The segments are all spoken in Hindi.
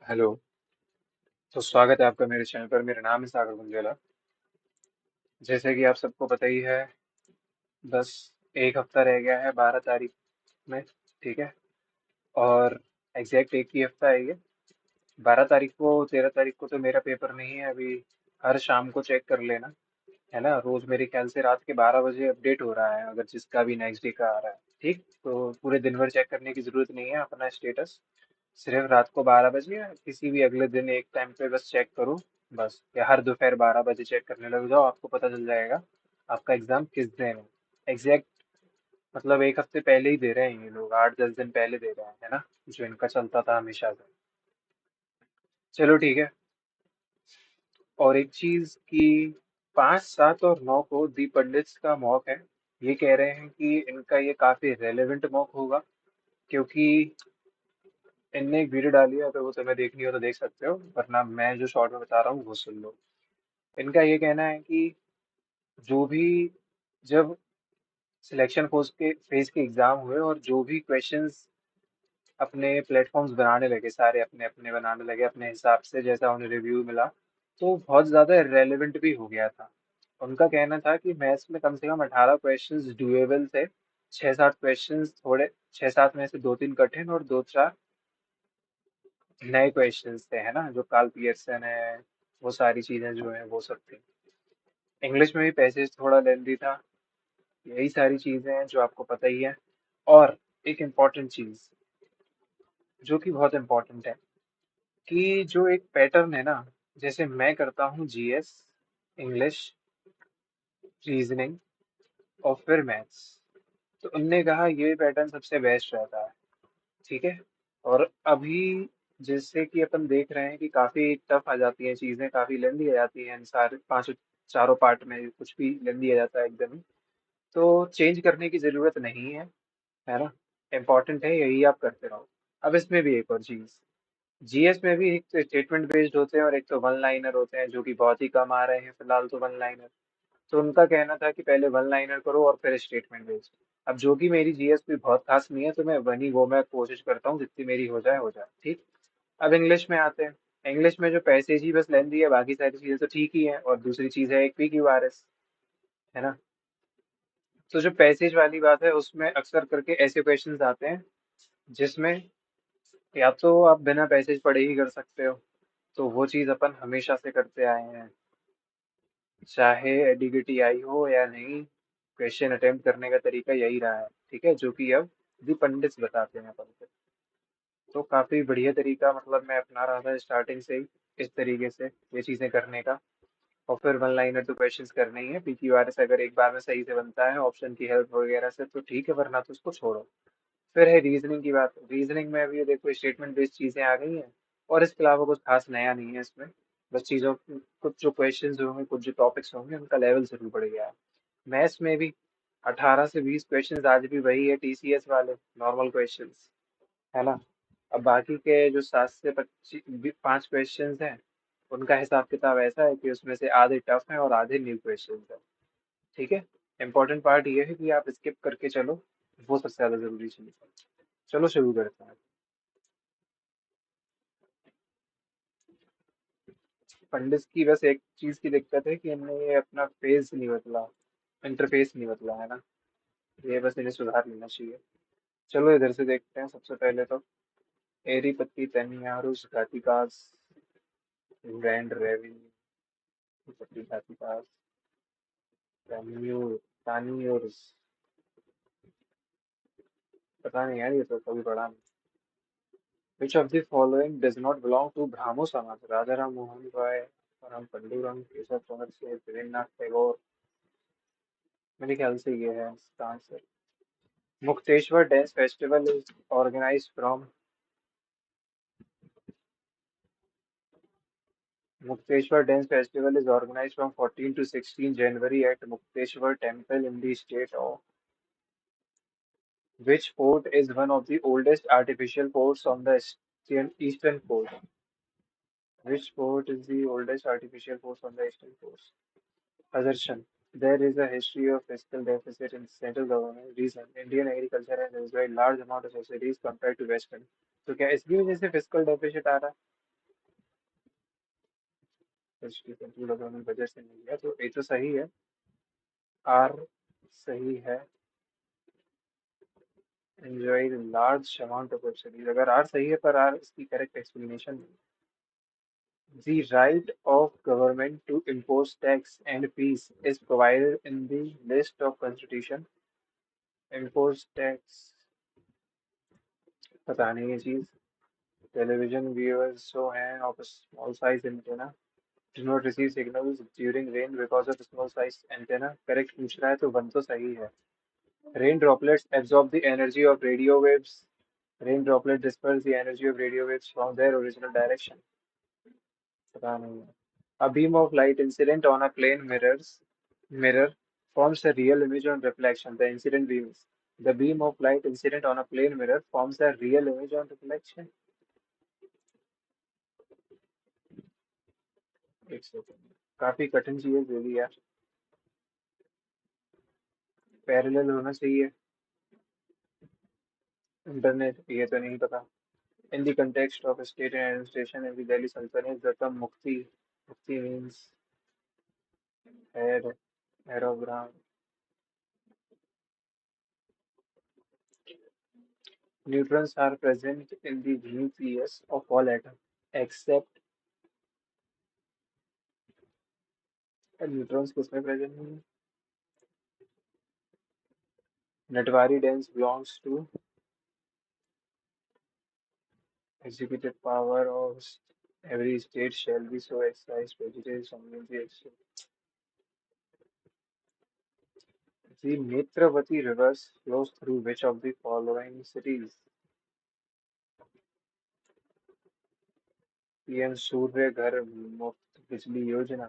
हेलो। तो स्वागत है आपका मेरे चैनल पर। मेरा नाम है सागर गुंजेला। जैसे कि आप सबको पता ही है, बस एक हफ्ता रह गया है 12 तारीख में। ठीक है। और एग्जैक्ट एक ही हफ्ता है ये। 12 तारीख को, 13 तारीख को तो मेरा पेपर नहीं है अभी। हर शाम को चेक कर लेना, है ना। रोज मेरे ख्याल से रात के 12 बजे अपडेट हो रहा है, अगर जिसका भी नेक्स्ट डे का आ रहा है। ठीक, तो पूरे दिन भर चेक करने की जरूरत नहीं है अपना स्टेटस। सिर्फ रात को 12 बजे या किसी भी अगले दिन एक टाइम पे बस चेक करो। बस, या हर दोपहर 12 बजे चेक करने लग जाओ, आपको पता चल जाएगा आपका एग्जाम किस दिन है। एग्जैक्ट मतलब एक हफ्ते पहले ही दे रहे हैं ये लोग, 8-10 दिन पहले दे रहे हैं, है ना। जो इनका चलता था हमेशा से। चलो ठीक है। और एक चीज की, 5, 7 और 9 को दी पंडित्स का मॉक है। ये कह रहे हैं कि इनका ये काफी रेलेवेंट मॉक होगा, क्योंकि इनने एक वीडियो डाली है, अगर वो तुम्हें देखनी हो तो देख सकते हो, वरना मैं जो शॉर्ट में बता रहा हूँ वो सुन लो। इनका ये कहना है कि जो भी, जब सिलेक्शन फेज के एग्जाम हुए और जो भी क्वेश्चंस अपने प्लेटफॉर्म्स बनाने लगे, सारे अपने अपने बनाने लगे अपने हिसाब से, जैसा उन्हें रिव्यू मिला, तो बहुत ज्यादा रेलेवेंट भी हो गया था। उनका कहना था कि मैथ्स में कम से कम 18 क्वेश्चंस डुएबल थे। 6-7 क्वेश्चंस थोड़े, 6-7 में से 2-3 कठिन और 2-4 नए क्वेश्चंस थे, है ना, जो कार्ल पियर्सन है, वो सारी चीजें जो है वो सब थी। इंग्लिश में भी पैसेज थोड़ा लेंदी था। यही सारी चीजें हैं जो आपको पता ही है। और एक इम्पॉर्टेंट चीज, जो कि बहुत इम्पोर्टेंट है, कि जो एक पैटर्न है ना, जैसे मैं करता हूँ जीएस, इंग्लिश, रीजनिंग और फिर मैथ्स, तो उनने कहा ये पैटर्न सबसे बेस्ट रहता है। ठीक है। और अभी जैसे कि अपन देख रहे हैं कि काफी टफ आ जाती हैं चीजें, काफी लेंदी आ जाती हैं, इन सारे पांचों चारों पार्ट में कुछ भी लेंदी आ जाता है एकदम ही। तो चेंज करने की जरूरत नहीं है ना। इम्पोर्टेंट है यही आप करते रहो। अब इसमें भी एक और चीज, जीएस में भी एक तो स्टेटमेंट बेस्ड होते हैं और एक तो वन लाइनर होते हैं, जो कि बहुत ही कम आ रहे हैं फिलहाल तो वन लाइनर। तो उनका कहना था कि पहले वन लाइनर करो और फिर स्टेटमेंट बेस्ड। अब जो कि मेरी जीएस भी बहुत खास नहीं है, तो मैं वही वो मैं कोशिश करता हूँ जितनी मेरी हो जाए ठीक। अब इंग्लिश में आते हैं। इंग्लिश में जो पैसेज ही बस लेंदी है, बाकी सारी चीजें तो ठीक ही है। और दूसरी चीज है एक PQRS, है ना। तो जो पैसेज वाली बात है, उसमें अक्सर करके ऐसे क्वेश्चंस आते हैं जिसमें या तो आप बिना पैसेज पढ़े ही कर सकते हो, तो वो चीज अपन हमेशा से करते आए हैं, चाहे एडीगिटी आई हो या नहीं। क्वेश्चन अटेम्प्ट करने का तरीका यही रहा है, ठीक है, जो कि अब दी पंडित्स बताते हैं अपन को। तो काफी बढ़िया तरीका, मतलब मैं अपना रहा था स्टार्टिंग से ही इस तरीके से ये चीजें करने का। और फिर वन लाइनर तो क्वेश्चंस करने ही है। PQRS अगर एक बार में सही से बनता है ऑप्शन की हेल्प वगैरह से तो ठीक है, वरना तो उसको छोड़ो। फिर है रीजनिंग की बात। रीजनिंग में अभी ये देखो स्टेटमेंट बेस्ड चीजें आ गई हैं, और इसके अलावा कुछ खास नया नहीं है इसमें। बस चीजों, कुछ जो क्वेश्चंस होंगे, कुछ जो टॉपिक्स होंगे, उनका लेवल जरूर बढ़ गया है। मैथ्स में भी 18 से 20 क्वेश्चंस आज भी वही है, TCS वाले नॉर्मल क्वेश्चंस, है ना। अब बाकी के जो 7 से 25 5 क्वेश्चंस हैं, उनका हिसाब किताब ऐसा है कि उसमें से आधे टफ हैं और आधे न्यू क्वेश्चंस हैं। ठीक है। इंपॉर्टेंट पार्ट ये है कि आप स्किप करके चलो, वो सबसे ज्यादा जरूरी चीज है। चलो शुरू करते हैं। पंडित की बस एक चीज की दिक्कत है कि इनने ये अपना फेस नहीं बदला, इंटरफेस नहीं बदला, है ना। ये बस इन्हें सुधार लेना चाहिए। चलो इधर से देखते हैं। सबसे पहले तो एरीपति तनियारुस घातिकास ग्रैंड रेवेन्यू पति घातिकास तनियूर तानियूर्स। पता नहीं यार, ये तो कभी पढ़ा नहीं। Which of the following does not belong to Brahmo समाज? राजा राम मोहन राय, परम पंडुरंग, केशव चंद्र सेन, वीरेंद्रनाथ टैगोर। मेरे ख्याल से ये है इसका answer. Mukteshwar dance festival is organized from Mukteshwar Dance Festival is organized from 14 to 16 January at Mukteshwar Temple in the state of which fort is one of the oldest artificial forts on the eastern coast? Which fort is the oldest artificial fort on the eastern coast? Assertion. There is a history of fiscal deficit in central government. Reason. Indian agriculture has enjoyed large amount of subsidies compared to Western. तो क्या इसकी वजह से फिस्कल डेफिसिट आ रहा है? एचडी कंप्यूटर में बजट से मिल गया, तो ये तो सही है। आर सही है। Enjoy large amount of web, अगर आर सही है पर आर इसकी करेक्ट एक्सप्लेनेशन नहीं। The right of government to impose tax and fees is provided in the list of constitution. Impose tax, पता नहीं ये चीज। Television viewers show हैं of a small size antenna do not receive signals during rain because of small size antenna. Correct पूछ रहा है तो वन तो सही है। Rain droplets absorb the energy of radio waves. Rain droplet disperse the energy of radio waves from their original direction. पता नहीं है। A beam of light incident on a plane mirror forms a real image on reflection. The incident beams. The beam of light incident on a plane mirror forms a real image on reflection. एक सेकंड, काफी कठिन चीज दे दी यार। पैरेलल होना चाहिए। इंटरनेट, ये तो नहीं पता। In the context of a state and administration in the Delhi Sultanate, the term mufti means head of ground. Neutrons are present in the nucleus of all atoms, except neutrons किसमें present नहीं है? Natwari dance belongs to executive power of every state shall be so exercised prejudice on the The Netravati river flows through which of the following cities? PM सूर्य घर मुफ्त बिजली योजना।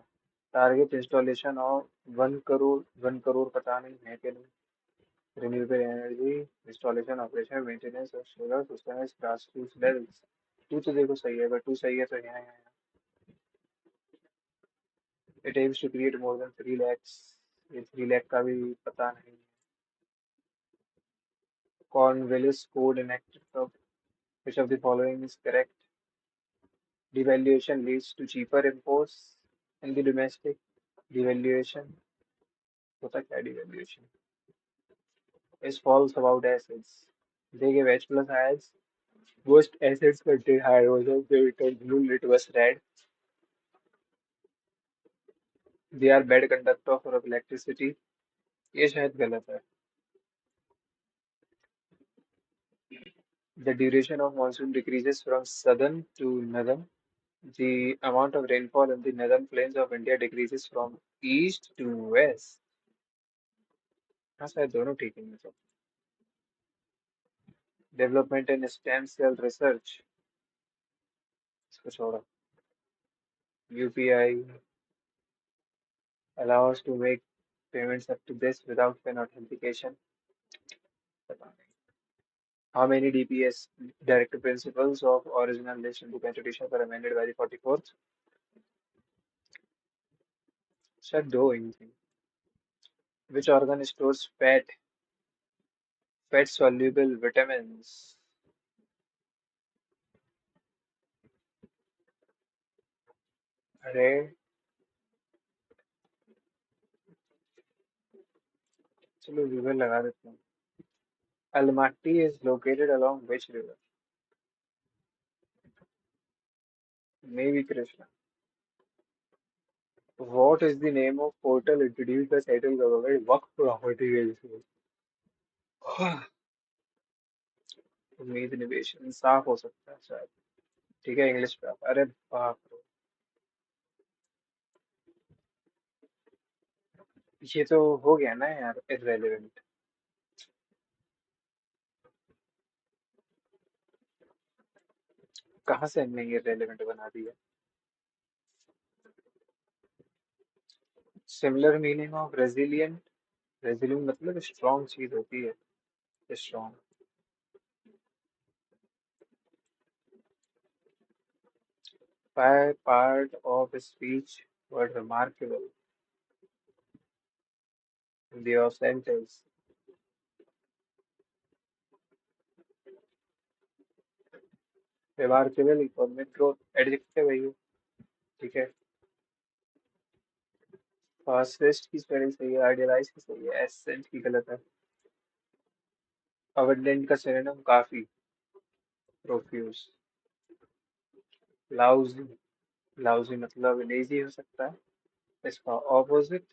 टारगेट इंस्टॉलेशन ऑफ 1 करोड़ पता नहीं है कि नहीं। Renewable energy installation operation maintenance of solar system is grassroots levels. To तो देखो सही है, अगर टू सही है तो यहाँ यहाँ it aims to create more than 3 lakhs। ये 3 लाख का भी पता नहीं। Cornwallis Code enacted of which of the following is correct? Devaluation leads to cheaper imports in the domestic। Devaluation होता क्या? Devaluation is false about acids। They give H plus ions. Most acids contain hydrogen, they return blue litmus red। They are bad conductor for electricity। ये शायद गलत है। The duration of monsoon decreases from southern to northern। The amount of rainfall in the northern plains of India decreases from east to west। हाँ शायद दोनों ठीक है मतलब। Development in stem cell research, इसको छोड़ो। UPI allow us to make payments up to this without PIN authentication। पता नहीं। How many DPS directive principles of original list in the constitution were amended by the 44th? शायद दो ही थी। Which organ stores fat soluble vitamins? अरे चलो रिवर लगा देते हैं। Almaty is located along which river? Maybe Krishna। What is the name of portal introduced by central government Waqf property registry? उम्मीद निवेश इंसाफ हो सकता है शायद। ठीक है इंग्लिश पे आप। अरे बाप रे, ये तो हो गया ना यार इररेलेवेंट। कहाँ से हमने ये इररेलेवेंट बना दिया? Similar meaning of resilient. Resilient मतलब स्ट्रॉन्ग चीज होती है। Strong. Five part of speech word remarkable the of sentence. Remarkable economic growth adjective है ये। ठीक है। फास्टेस्ट की स्पेलिंग सही है, आइडियलाइज की सही है, एसेंट की गलत है। अबंडेंट का सिनोनिम काफी, प्रोफ्यूज। लाउजी, लाउजी मतलब लेजी हो सकता है। इसका opposite,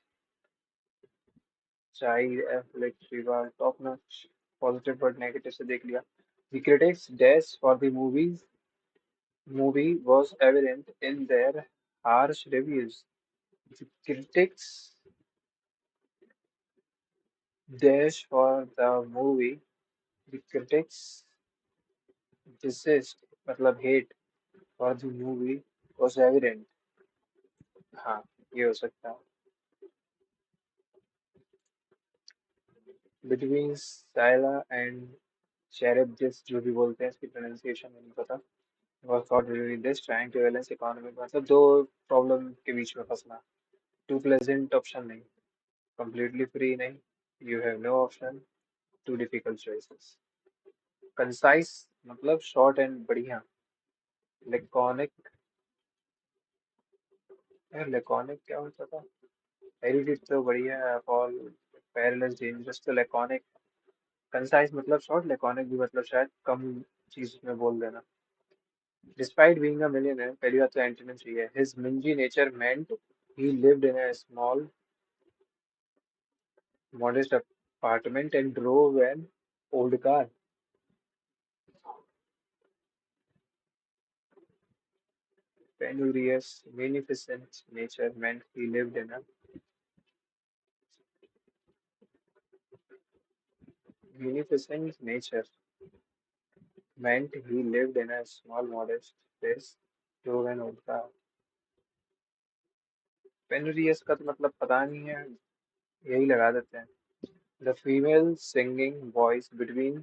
child, athlete, rival, top notch. Positive word negative से देख लिया। The critics' dash for the movie was evident in their harsh reviews. The critics' dash for the movie, the critics' desist मतलब hate for the movie was evident. हाँ, ये हो सकता है। Between Scylla and Charybdis जो भी बोलते हैं इसकी प्रोनाउंसिएशन नहीं पता। Was caught during this trying to balance economic मतलब दो प्रॉब्लम के बीच में फंसना। Too pleasant ऑप्शन नहीं, completely free नहीं, you have no option, two difficult choices. Concise मतलब short and बढ़िया। Laconic, यार laconic क्या होता था? Erudite तो बढ़िया है, Paul, perilous, dangerous तो laconic। Concise मतलब short, laconic भी मतलब शायद कम चीज में बोल देना। Despite being a millionaire, पहली बात तो एंटोनिम चाहिए। His mingy nature meant he lived in a small, modest apartment and drove an old car. Penurious, munificent nature meant he lived in a munificent nature meant he lived in a small, modest place, drove an old car. Penurious का तो मतलब पता नहीं है, यही लगा देते हैं। The female singing voice between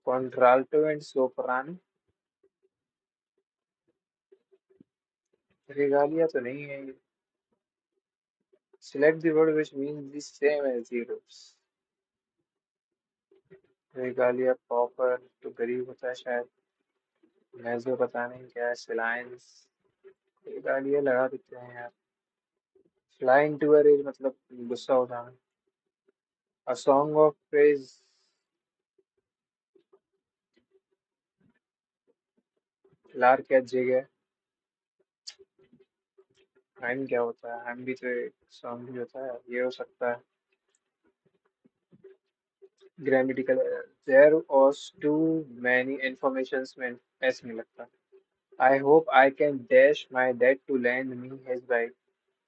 contralto and soprano. Regalia तो नहीं है ये। Select the word which means the same as zeros. Regalia pauper तो गरीब होता है शायद। मैजो पता नहीं क्या है, सिलाइंस। रेगालिया लगा देते हैं यार। Fly into a rage मतलब गुस्सा हो जाना। A song of praise, लार क्या जगह। हाइम क्या होता है? हाइम भी तो एक सॉन्ग भी होता है, ये हो सकता है। Grammatical error, there was too many informations में ऐसे नहीं लगता। I hope I can dash my dad to lend me his bike.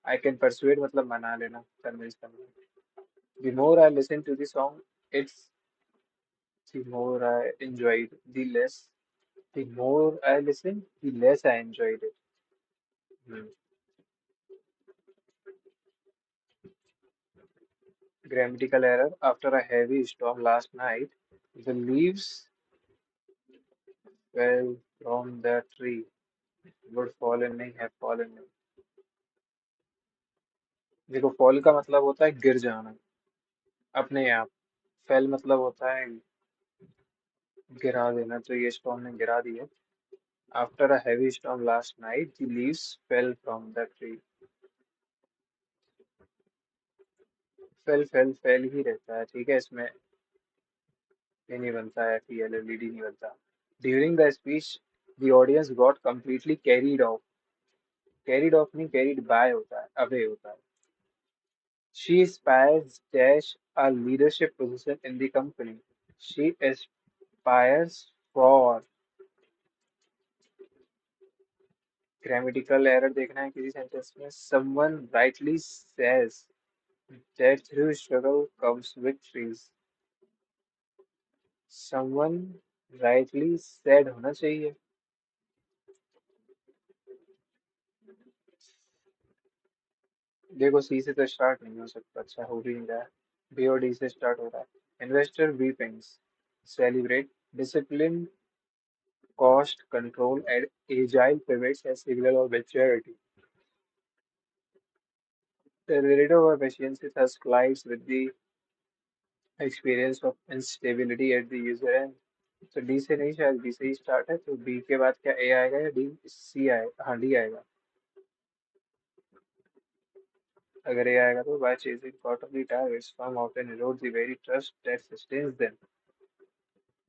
I can परsuade मतलब मना लेना, कन्विंस करना। The more I listen to the song, it's the more I enjoyed, the more I listened, the less I enjoyed it. Hmm. Grammatical error. After a heavy storm last night, the leaves fell from the tree. Would fallen नहीं, have fallen नहीं। देखो fall का मतलब होता है गिर जाना अपने आप। fell मतलब होता है गिरा देना, तो ये storm ने गिरा दिया। After a heavy storm last night, the leaves fell from the tree. fell ही रहता है, ठीक है, इसमें ये नहीं बनता है, FELLED नहीं बनता। During the speech, the audience got completely carried off. Carried off नहीं, carried by होता है, away होता है। She aspires dash a leadership position in the company. She aspires for grammatical error देखना है किसी सेंटेंस में। Someone rightly says that through struggle comes victories. Someone rightly said होना चाहिए। देखो सी से तो स्टार्ट नहीं हो सकता, अच्छा हो भी नहीं रहा है। बी और डी से स्टार्ट हो रहा है। Investor briefings, celebrate discipline, cost control and agile pivots as signal of maturity. The narrative of efficiency thus collides with the experience of instability at the user end. तो डी से नहीं, शायद बी से ही स्टार्ट है, तो बी के बाद क्या ए आएगा या डी? सी आएगा, हाँ डी आएगा। अगर ये आएगा तो by chasing quarterly targets, firm often erode the very trust that sustains them.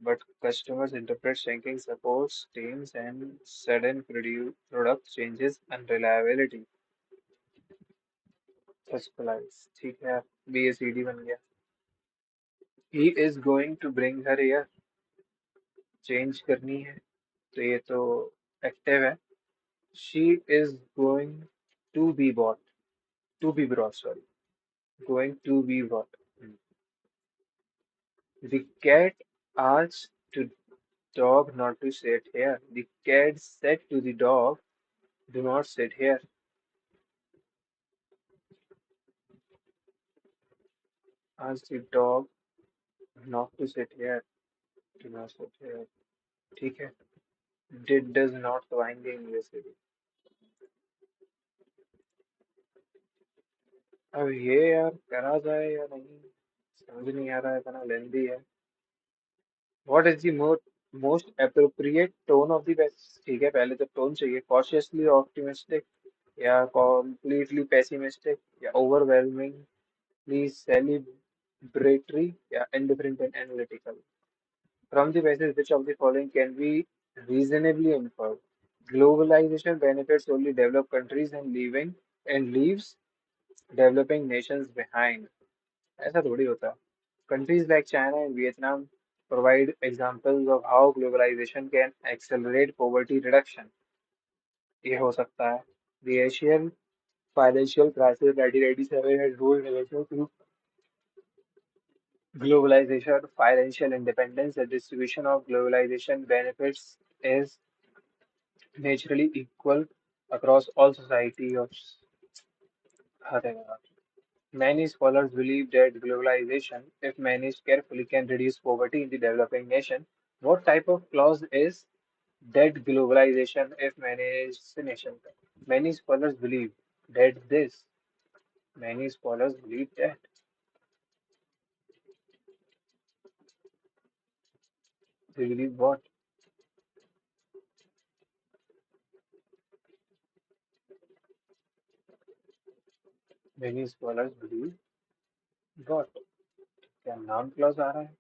But customers interpret shrinking support teams and sudden product changes unreliability. Such lies. ठीक है, BACD बन गया. He is going to bring her here. Change करनी है तो ये तो एक्टिव है. She is going to be bought. To be brought, sorry. Going to be bought. The cat asked to dog not to sit here. The cat said to the dog, do not sit here. Asked the dog not to sit here. Do not sit here. ठीक है. Did does not तो आएंगे इंग्लिश से भी. अब ये यार करा जाए या नहीं समझ नहीं आ रहा है, इतना लेंदी है. What is the most appropriate tone of the passage? ठीक है, पहले तो टोन चाहिए. Cautiously optimistic या completely pessimistic या overwhelmingly celebratory या indifferent and analytical. From the passage, which of the following can be reasonably inferred? Globalization benefits only developed countries and leaves developing nations behind. ऐसा थोड़ी होता है. Countries like China and Vietnam provide examples of how globalization can accelerate poverty reduction. ये हो सकता है. The Asian financial crisis 1987 has ruled relations through globalization, financial independence. The distribution of globalization benefits is naturally equal across all society of. Many scholars believe that globalization, if managed carefully, can reduce poverty in the developing nation. What type of clause is that globalization, if managed nation? Many scholars believe that this. Many scholars believe that. They believe what? Many scholars believe what? क्या नाउन क्लॉज आ रहा है?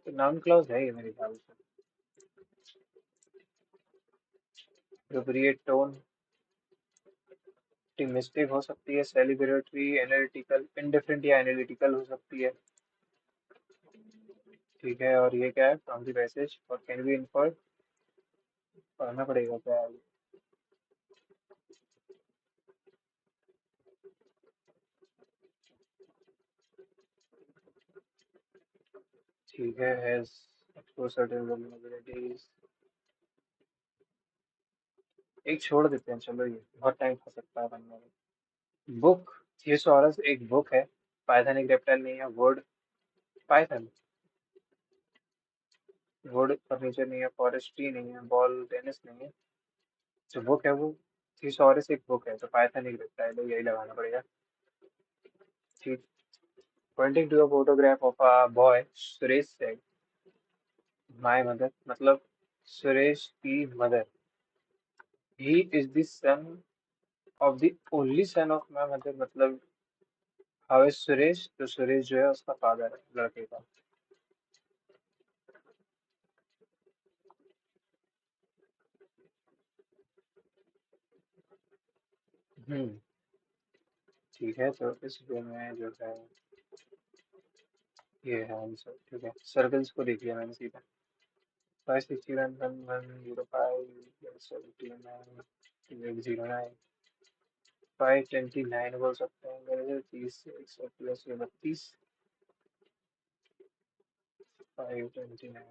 तो नाउन क्लॉज है ये मेरे ख्याल से. appropriate टोन optimistic हो सकती है, celebratory, analytical, indifferent या analytical हो सकती है. ठीक है, और ये क्या है? फ्रॉम द पैसेज और कैन बी इन्फर्ड. पढ़ना पड़ेगा क्या है? ठीक है, हैज एक्सपोज सर्टेन vulnerabilities. एक छोड़ देते हैं, चलो ये बहुत टाइम खा सकता है बनने में. बुक. थियोसॉरस एक बुक है. पाइथन एक रेप्टाइल नहीं है. वर्ड. पाइथन. वुड फर्नीचर नहीं है. फॉरेस्ट्री नहीं है. बॉल टेनिस नहीं है. जो बुक है वो थियोसॉरस एक बुक है, तो पाइथन एक रेप्टाइल है, यही लगाना पड़ेगा. ठीक. Pointing to a photograph of a boy, Suresh said my mother, मतलब सुरेश की mother. He is the son of the only son of my mother, मतलब हाउ इज सुरेश, तो सुरेश जो है उसका फादर है लड़के का. हम्म. ठीक है, तो इस वे में जो है ये है आंसर. ठीक है, सर्कल्स को देख लिया मैंने सीधा. 561 1105 709 529 बोल सकते हैं मेरे से. 30 से 100 प्लस ये 32. 529.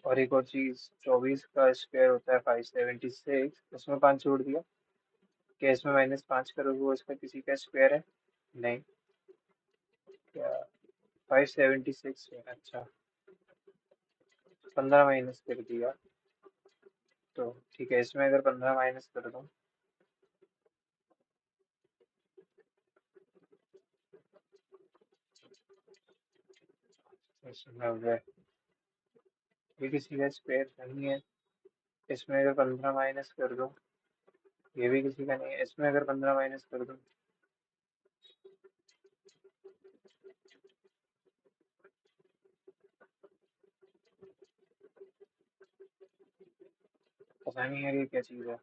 और एक और चीज, 24 का स्क्वायर होता है 576, उसमें 5 जोड़ दिया. क्या इसमें -5 करोगे वो इसका किसी का स्क्वायर है? नहीं. क्या 576 है? अच्छा, 15 माइनस कर दिया. तो ठीक है, इसमें अगर 15 माइनस कर दूं, इसमें 90. ये किसी का स्क्वायर नहीं है. इसमें अगर 15 माइनस कर दूं ये भी किसी का नहीं है। इसमें अगर 15 माइनस कर दूं, पता नहीं यार ये क्या चीज़ है।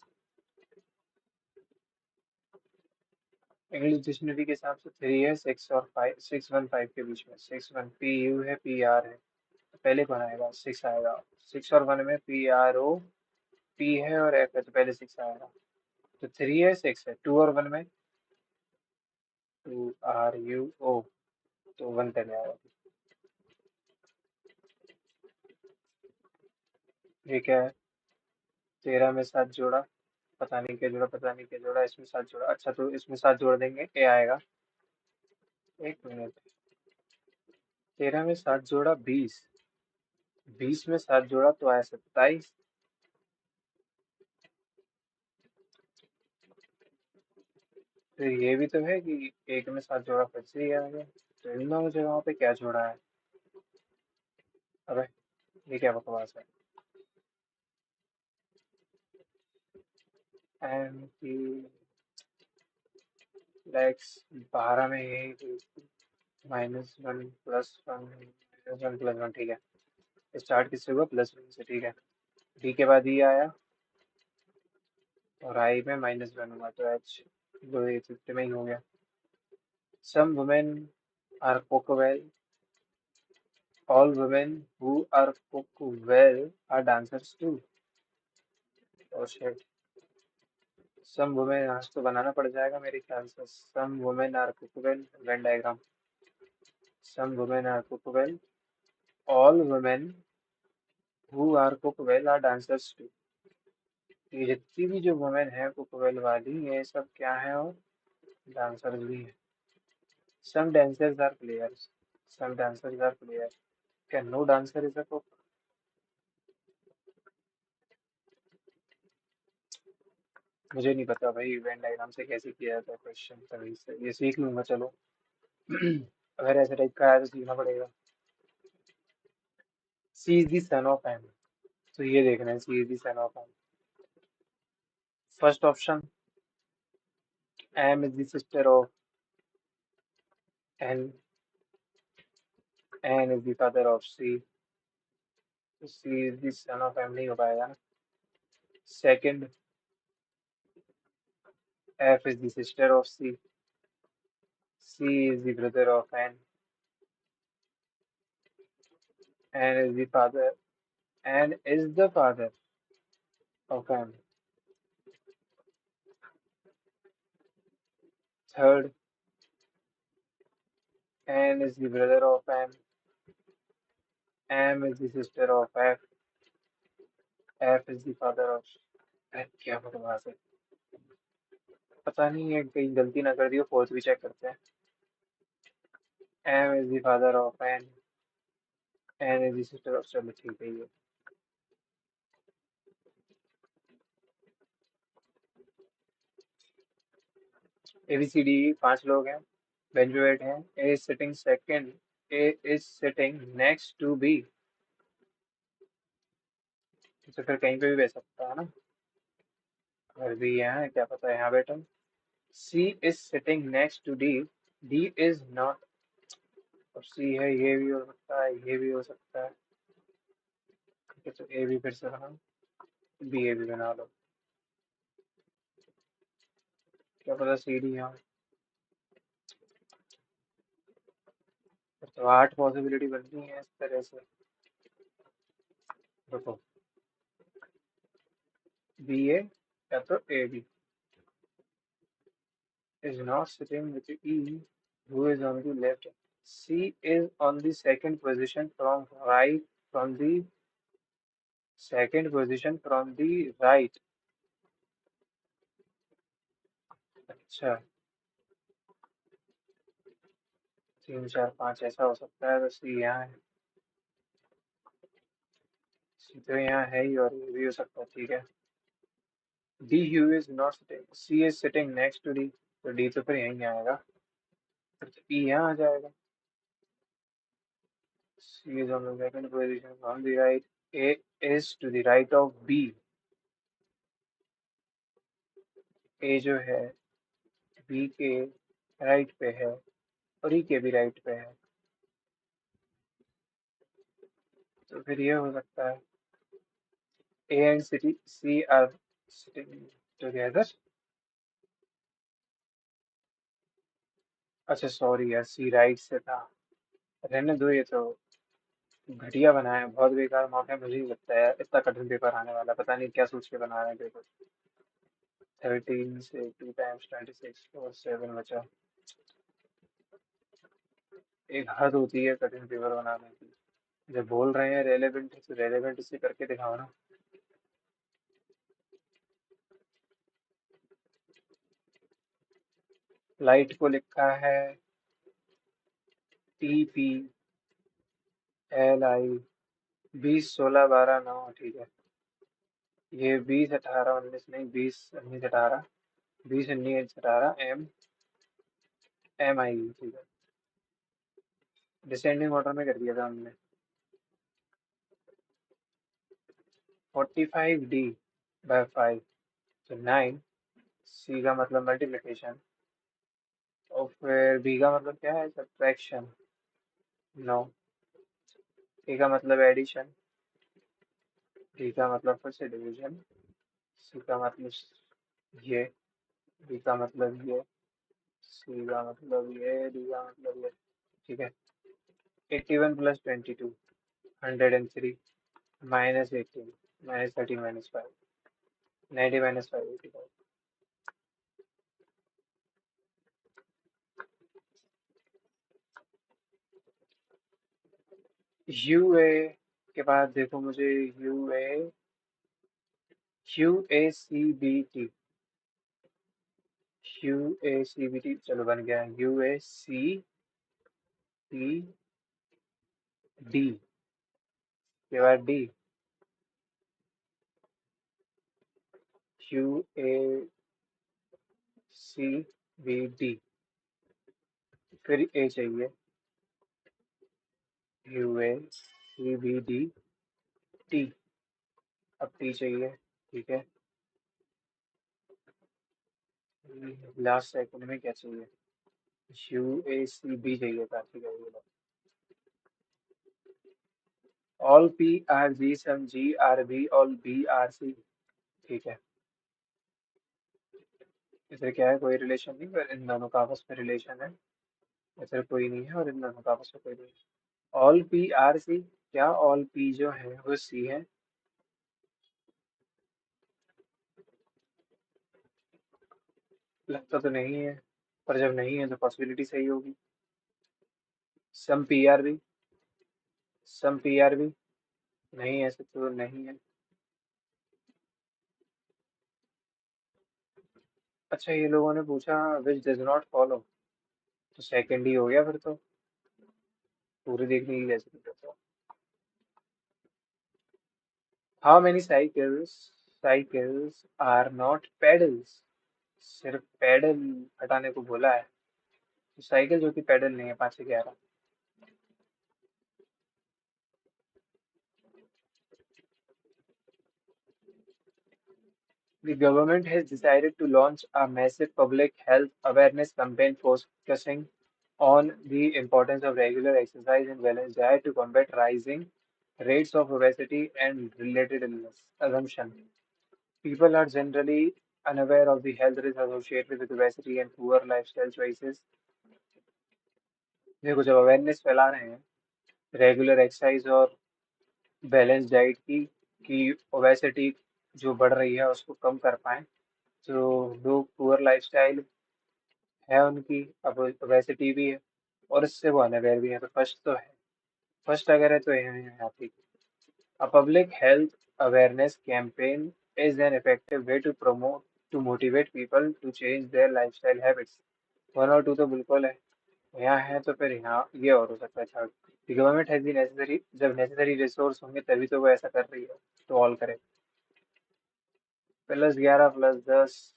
इंग्लिश डिक्शनरी के हिसाब से 3 है, 6 और 5, 6 1 5 के बीच में। 6 1 पी यू है, पी आर है, तो पहले कौन आएगा? 6 आएगा। 6 और 1 में पी आर ओ, पी है और एफ है, तो पहले 6 आएगा। तो 3 है, 6 है। 2 और 1 में 2 RU O, तो 1 पहले आएगा। ये क्या है? 13 में 7 जोड़ा, पता नहीं क्या जोड़ा, पता नहीं क्या जोड़ा, इसमें 7 जोड़ा। अच्छा, तो इसमें 7 जोड़ देंगे, ए आएगा। 1 मिनट। 13 में 7 जोड़ा 20, 20 में 7 जोड़ा तो आया 27। फिर ये भी तो है कि एक में 7 जोड़ा फिर से ही आ गया। तो इन दोनों जगहों पे क्या जोड़ा है? अबे, ये क्या बकवास है? एम की एक्स 12 में ये -1 +1 -1 +1, ठीक है। स्टार्ट किससे हुआ? +1 से, ठीक है। डी के बाद ई आया और आई में -1 हुआ, तो एच दो ये फिफ्टी में ही हो गया। Some women are cook well, all women who are cook well are dancers too. और शिट, सम वुमेन, आज तो बनाना पड़ जाएगा मेरे ख्याल से। Some women are cook well, Venn diagram. Some women are cook well, all women who are cook well are dancers too. ये जितनी भी जो वुमेन है कुक वेल वाली, ये सब क्या है? और डांसर्स भी है। Some dancers are players, some dancers are player. क्या no dancer is a cook? मुझे नहीं पता भाई, वेन डायग्राम से कैसे किया जाता है क्वेश्चन, तभी से ये सीख लूंगा चलो। अगर ऐसे टाइप का आया तो सीखना पड़ेगा। C is the son of M, तो ये देखना है, C is the son of M. First option, M is the sister of N, N is the father of C, तो C is the son of M नहीं हो पाएगा ना। Second, F is the sister of C, C is the brother of N is the father, N is the father of M. Third, N is the brother of M is the sister of F is the father of. क्या बकवास है, पता नहीं है कहीं गलती ना कर दी हो। फोर्थ भी चेक करते हैं। M is the father of N is the sister of, चलो ठीक है ये। ABCD 5 लोग हैं, बेंच पे बैठे हैं। A is sitting second, A is sitting next to B, तो फिर कहीं पे भी बैठ सकता है ना। अगर बी यहाँ है, क्या पता यहाँ बैठा। C is sitting next to D, D is not, और सी है, ये भी हो सकता है, ये भी हो सकता है। ठीक है, तो ए भी फिर से बना, बी ए भी बना लो। क्या पता सी डी यहाँ। तो 8 पॉसिबिलिटी बनती है इस तरह से। देखो, बी ए या तो A B is not sitting with E, who is on the left. C is on the second position from right, from the second position from the right. अच्छा, 3 4 5 ऐसा हो सकता है, तो सी यहाँ है। सी तो यहाँ है ही, और ये भी हो सकता है, ठीक है। D Hugh is not sitting, C is sitting next to D, तो D तो फिर यहीं आएगा, फिर तो E यहाँ आ जाएगा। C is on the second position from the right, A is to the right of B, ए जो है बी के राइट पे है और ई के भी राइट पे है, तो फिर ये हो सकता है A and C are sitting together. अच्छा सॉरी यार, सी राइट से था। रहने दो, ये तो घटिया बनाया है, बहुत बेकार मौका है। मुझे नहीं लगता है इतना कठिन पेपर आने वाला, पता नहीं क्या सोच के बना रहे हैं पेपर। 13 से 2 टाइम्स 26 और 7 बचा। एक हद होती है कठिन पेपर बनाने की। जब बोल रहे हैं रेलेवेंट है तो रेलेवेंट इसे करके दिखाओ ना। लाइट को लिखा है TPLI। 20 16 12 9, ठीक है। ये 20 18 19 नहीं, 20 19 18, 20 19 18 MI, ठीक है। डिसेंडिंग ऑर्डर में कर दिया था हमने। 45D/5 तो 9। सी का मतलब मल्टीप्लिकेशन, और फिर बी का मतलब क्या है, सब्ट्रैक्शन। 9। ए का मतलब एडिशन, डी का मतलब फिर से डिवीजन, सी का मतलब ये, डी का मतलब ये, सी का मतलब ये, डी का मतलब ये, ठीक है। 81 + 22, 103, -18, -13 -5, 90 -5, 85। UA के बाद देखो मुझे, QACBT, QACBT चलो बन गया। UACBD के बाद डी, QACBD, फिर ए चाहिए, UACBD, टी, अब टी चाहिए, ठीक है। लास्ट सेकंड में क्या चाहिए, UACB चाहिए था, ठीक है। ऑल PRG सम GRB ऑल BRC, ठीक है। इससे क्या है, कोई रिलेशन नहीं, पर इन दोनों का आपस में रिलेशन है। ऐसे कोई नहीं है और इन दोनों का आपस में कोई नहीं है। ऑल PRC, क्या ऑल P जो है वो C है? लगता तो नहीं है, पर जब नहीं है तो पॉसिबिलिटी सही होगी। सम PRB, सम PRB नहीं है, ऐसे तो नहीं है। अच्छा, ये लोगों ने पूछा विच डज नॉट फॉलो, तो सेकंड ही हो गया फिर तो। पूरी देखने की कैसे तो। How many cycles are not pedals, सिर्फ पेडल हटाने को बोला है, तो साइकिल जो कि पेडल नहीं है, 5 से 11। The government has decided to launch a massive public health awareness campaign focusing on the importance of regular exercise and balanced diet to combat rising rates of obesity and related illness. Assumption: people are generally unaware of the health risks associated with obesity and poor lifestyle choices. देखो, जब अवेयरनेस फैला रहे हैं रेगुलर एक्सरसाइज और बैलेंस डाइट की, कि ओबेसिटी जो बढ़ रही है उसको कम कर पाएं, तो लोग पुअर लाइफस्टाइल है उनकी, अब ओबेसिटी भी है और इससे वो अनअवेयर भी है, तो फर्स्ट तो है। फर्स्ट अगर है तो ये है यहाँ पे। A public health awareness campaign is an effective way to motivate people to change their lifestyle habits. 1 और 2 तो बिल्कुल है, यहाँ है तो फिर यहाँ ये और हो सकता है third. The government has the necessary, जब नेसेसरी रिसोर्स होंगे तभी तो वो ऐसा कर रही है, तो ऑल करे। +11 +10,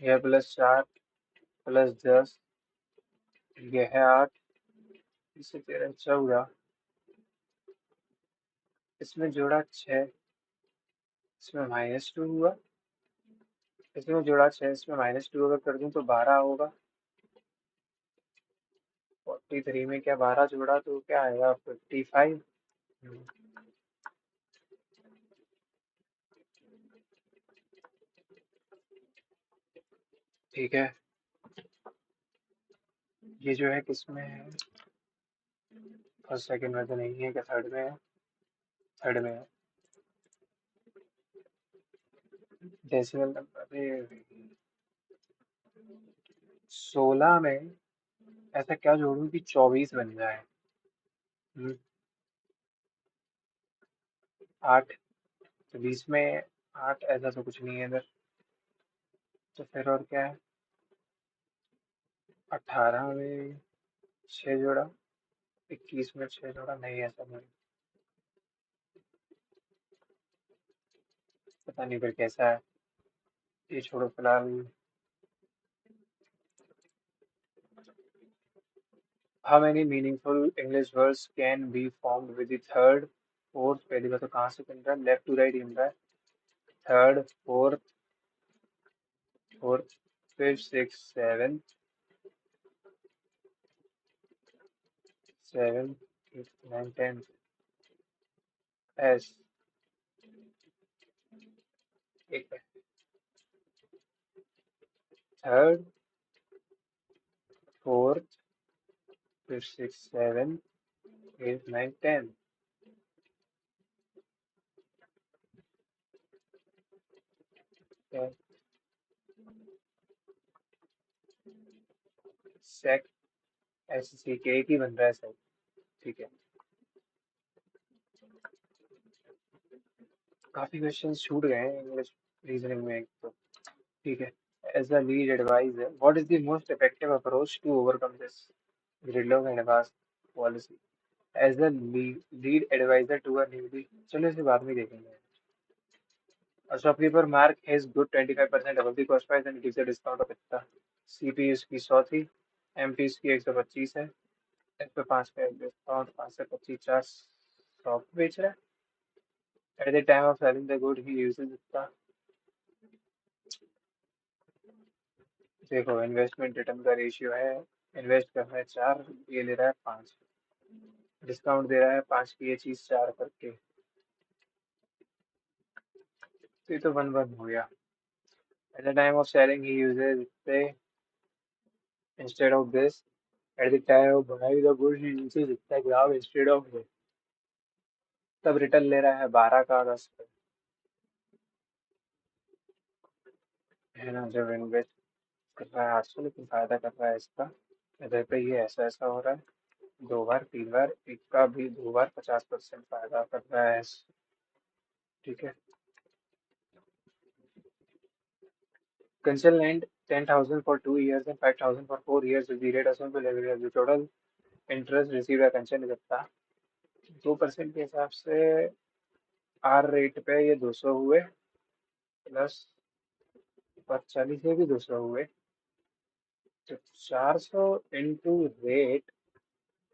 यह +4 +10, ये है 8, इससे 13 14, इसमें जोड़ा 6, इसमें -2 हुआ, इसमें जोड़ा 6, इसमें -2 अगर कर दूं तो 12 होगा। 43 में क्या 12 जोड़ा तो क्या आएगा 55। ठीक है, ये जो है किसमें है? फर्स्ट सेकंड में तो नहीं है, क्या थर्ड में है? थर्ड में है। डेसिमल नंबर अरे 16 में ऐसा क्या जोड़ूं कि 24 बन जाए? 8, तो 20 में 8 ऐसा तो कुछ नहीं है इधर, तो फिर और क्या है? 18 में 6 जोड़ा, 21 में 6 जोड़ा, नहीं ऐसा नहीं। पता नहीं फिर कैसा है, ये छोड़ो फिलहाल। How many meaningful English words can be formed with the third, fourth? पहली बार तो कहाँ से बन रहा है? लेफ्ट टू राइट बन रहा है। Third, fourth, fourth, fifth, six, seven, seven, eight, nine, ten. S, एक है। Third, fourth, fifth, six, seven, eight, nine, ten. सेक, एस सी के एक ही बन रहा है सर। ठीक है, काफी क्वेश्चंस छूट गए हैं इंग्लिश रीजनिंग में एक तो। ठीक है, as a lead adviser what is the most effective approach to overcome this gridlock and vast policy? As a lead adviser to a newly, चलो इसे बाद में देखेंगे। A shopkeeper mark his good 25% above the cost price and gives a discount of इतना। सीपी इसकी 100 थी, एमपी इसकी 125 है, इस पे 5 का डिस्काउंट, 5 से 25, 400 बेच रहा है। Eight the time of selling the good he uses इतना। देखो इन्वेस्टमेंट रिटर्न का रेशियो है, इन्वेस्ट कर रहा है 4, ये ले रहा है 5, डिस्काउंट दे रहा है 5 की ये चीज 4 करके, तो ये तो 1-1 हो गया। At the time of selling he uses इतने, instead of this at the time of buying the goods he uses इतना ग्राम instead of this। तब रिटर्न ले रहा है 12 का 10 पे, है ना? जब इन्वेस्ट कर रहा है 800 लेकिन फायदा कर रहा है इसका, इधर पे ये ऐसा ऐसा हो रहा है, 2 बार 3 बार, एक का भी 2 बार 50% फायदा कर रहा है। ठीक है, Kansal land 10,000 for 2 years and 5,000 for 4 years with the rate assumed to leverage the total interest received by Kansal इतना 2% के हिसाब से आर रेट पे ये 200 हुए, प्लस 40 से भी 200 हुए, तो 400 into rate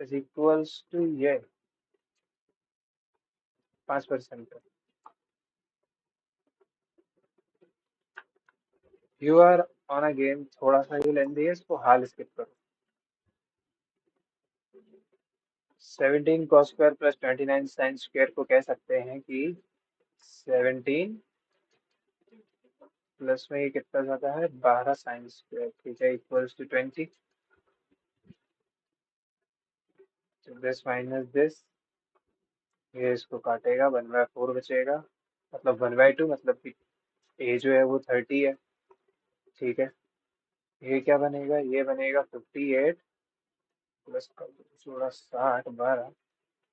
is equals to ये 5%। You are on a game, थोड़ा सा ही लेंदी है, इसको हाल स्किप करो। 17 cos square plus 29 sine square को कह सकते हैं कि 17 प्लस में ये कितना जाता है 12 साइन स्क्वायर, ठीक है, equals to 20। This minus this, ये इसको काटेगा, 1/4 बचेगा, मतलब 1/2, मतलब कि ए जो है वो 30 है। ठीक है, ये क्या बनेगा? ये बनेगा 58 प्लस जोड़ा 60 12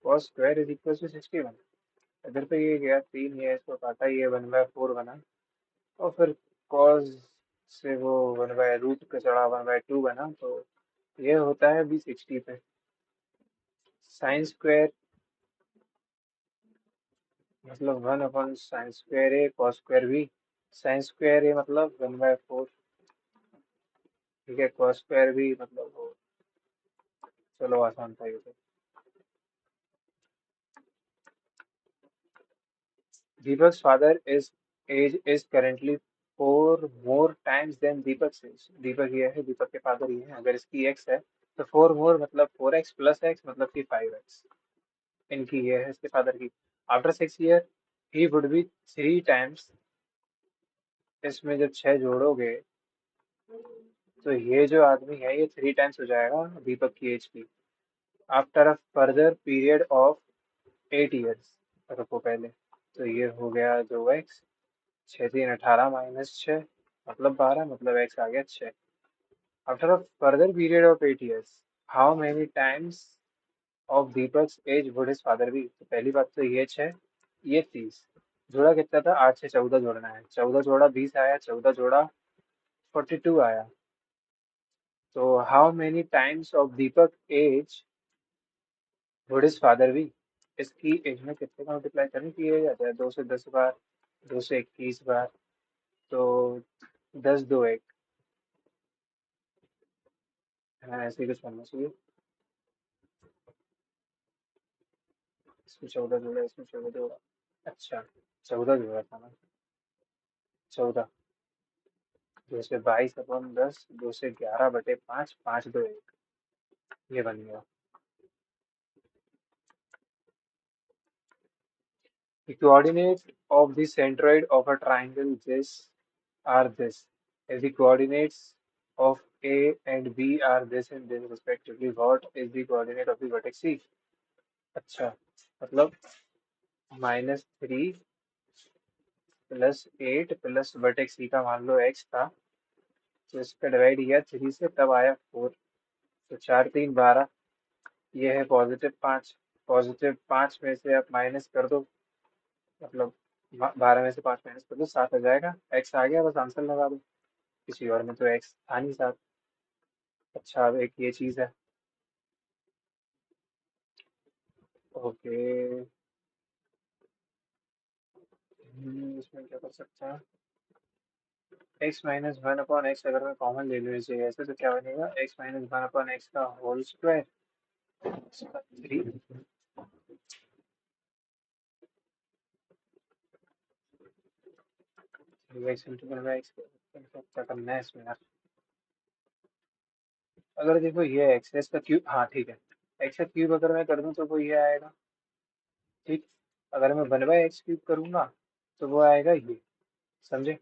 cos square is equal to 61। इधर पे ये गया 3, ये इसको काटा, ये 1/4 बना, और फिर कॉस से वो 1/√, का चढ़ा 1/2 बना, तो ये होता है भी 60 पे। साइन स्क्वायर मतलब 1/sin² ए कॉस स्क्वायर भी, साइन स्क्वायर ए मतलब 1/4, ठीक है, कॉस स्क्वायर भी मतलब वो, चलो आसान था ये तो। Deepak father is age is currently four more times than Deepak से। दीपक ये है, दीपक के फादर ये है, अगर इसकी एक्स है तो फोर मोर मतलब 4x प्लस एक्स मतलब कि 5x। इनकी ये है इसके फादर की। After 6 year he would be 3 times. इसमें जब 6 जोड़ोगे तो ये जो आदमी है ये 3 टाइम्स हो जाएगा दीपक की एज की। After a further period of 8 years. रुको पहले, तो ये हो गया 2x। 6 3 18 -6 मतलब 12 मतलब x आ गया 6। After a further period of 8 years how many times of Deepak's age would his father be. तो पहली बात तो ये 6, ये 30। जोड़ा कितना था? 8 से 14 जोड़ना है। 14 जोड़ा 20 आया, 14 जोड़ा 42 आया। तो how many times of Deepak age would his father be. इसकी एज में कितने का मल्टीप्लाई करने किया जाता है? 2 से 10 बार, 2 से 21 बार, तो 10 2 1। हाँ ऐसे ही कुछ करना चाहिए। इसमें 14 जोड़ा, इसमें 14 जोड़ा। अच्छा, 14 जोड़ा था ना। 14। 2 से 22/10, 2 से 11/5, 5 2 1। ये बन गया। The coordinates of the centroid of a triangle this are this. If the coordinates of A and B are this and this respectively, what is the coordinate of the vertex C? अच्छा, मतलब -3 + 8 प्लस वर्टेक्स सी का मान लो x था, तो इसका डिवाइड किया 3 से तब आया 4। तो 4 3 12। ये है +5। +5 में से आप माइनस कर दो, मतलब 12 में से 5 माइनस कर दो, 7 आ जाएगा। x आ गया, बस आंसर लगा दो। किसी और में तो x था नहीं 7। अच्छा, अब एक ये चीज है। ओके। इसमें क्या कर सकते हैं? x-1/x अगर मैं कॉमन ले लूँ इसे ऐसे, तो क्या बनेगा? x-1/x का होल स्क्वायर 3। x क्या करना है इसमें यार? अगर देखो ये x है, इसका क्यूब, हाँ ठीक है। x का क्यूब अगर मैं कर दूं तो वो ये आएगा, ठीक। अगर मैं 1/x क्यूब करूंगा तो वो आएगा ये, समझे?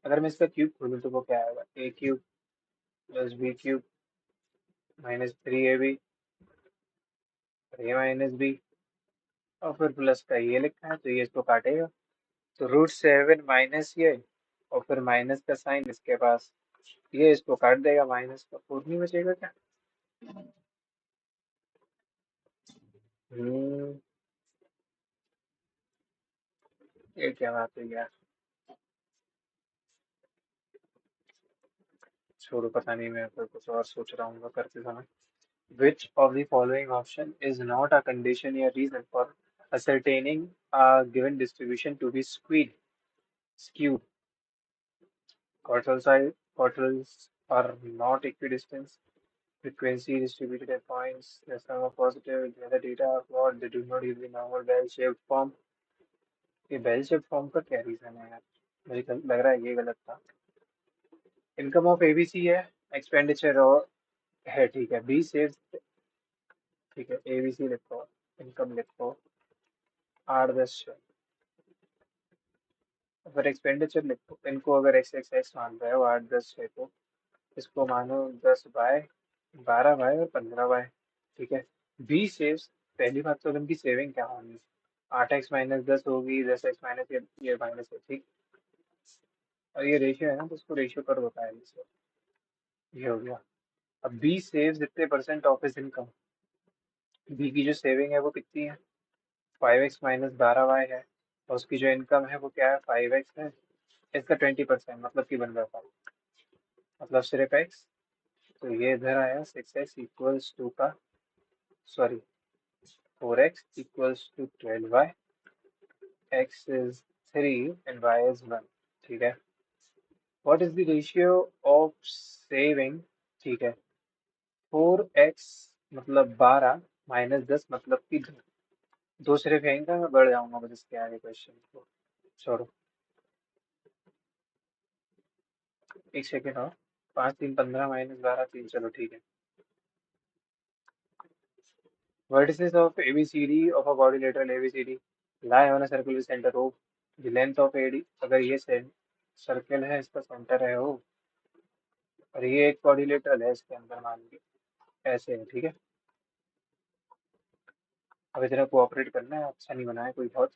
अगर मैं इसका क्यूब खोलूं तो वो क्या आएगा? a³ + b³ -3ab a-b, और फिर प्लस का ये लिखा है तो ये इसको काटेगा। तो √7 माइनस ये, और फिर माइनस का साइन इसके पास, ये इसको काट देगा, माइनस का 4 नहीं बचेगा क्या? हम्म। ये क्या बात है यार? छोड़ो, पता नहीं, मैं फिर कुछ और सोच रहा हूँ करते समय। Which of the following option is not a condition or reason for ascertaining a given distribution to be skewed? Quaternions are not equidistant. Frequency distributed at points. The sum of positive metadata are flawed. They do not give the normal bell-shaped form. ये बेल शेप फॉर्म का क्या रीजन है यार? मुझे लग रहा है ये गलत था। इनकम ऑफ एबीसी है, एक्सपेंडिचर और है, ठीक है। बी सेव, ठीक है, एबीसी लिखो, इनकम लिखो 8 10 अगर एक्सपेंडिचर लिखो, इनको अगर एक्स एक्स एक्स मान रहे हो 8 10 को, इसको मानो 10/12 और 15 ठीक है। बी सेव्स, पहली बात तो इनकी सेविंग क्या होगी? 8x - 10 होगी, 10x माइनस ये माइनस है, ठीक। और ये रेशियो है ना, तो इसको रेशियो कर होता है इससे। ये हो गया। अब बी सेव्स इतने percent of his income. B की जो सेविंग है वो कितनी है? 5x - 12y है। और उसकी जो इनकम है वो क्या है? 5x है। इसका 20% मतलब कि बन जाता है, मतलब सिर्फ x। तो ये इधर आया 6x इक्वल्स टू का, sorry 4x equals to 12y। x is 3 and y is 1, ठीक है। What is the ratio of saving, ठीक है। 4x मतलब 12 -10 मतलब कि 2। दो सिर्फ यहीं का, मैं बढ़ जाऊंगा बस इसके आगे क्वेश्चन को, छोड़ो। एक सेकेंड और, 5 3 15 -12 3, चलो ठीक है। Vertices of ABCD of a quadrilateral ABCD lie on a circular center O. The length of AD, अगर ये सर्कल है, इसका सेंटर है O, और ये एक क्वाड्रिलेटरल है, इसके अंदर मान लीजिए ऐसे है, ठीक है। अब इतना कोऑपरेट करना है, अच्छा नहीं बना है कोई बहुत।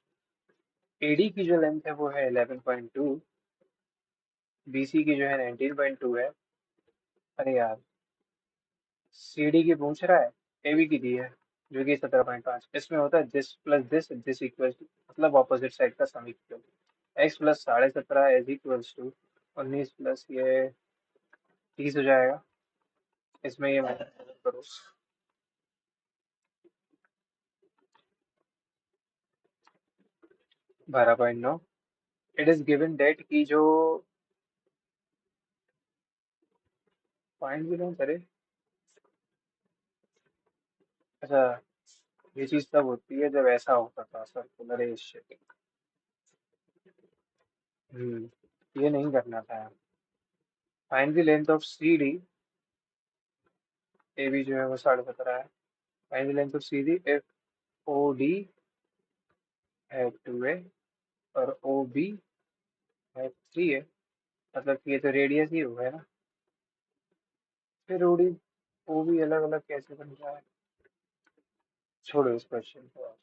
AD की जो लेंथ है वो है 11.2, BC की जो है 19.2 है। अरे यार, CD की पूछ रहा है, AB की दी है जो कि 17.5। इसमें होता है this plus this equal to, मतलब ऑपोजिट साइड का sum equal. X plus 17.5 is equals to 19 plus ये 30 हो जाएगा। इसमें ये माइनस करो, 12.9। इट इज गिवन डेट की जो पॉइंट भी नहीं करे। अच्छा, ये चीज तब होती है जब ऐसा होता था सर्कुलर शेप। ये नहीं करना था। Find the length of C D, A B जो है वो 17.5 है। Find the length of C D if O D है 2 है और ओ बी है 3 है, मतलब कि ये तो रेडियस ही होगा, है ना। फिर ओ डी ओ बी अलग अलग कैसे बन रहा है, छोड़ो इस क्वेश्चन को।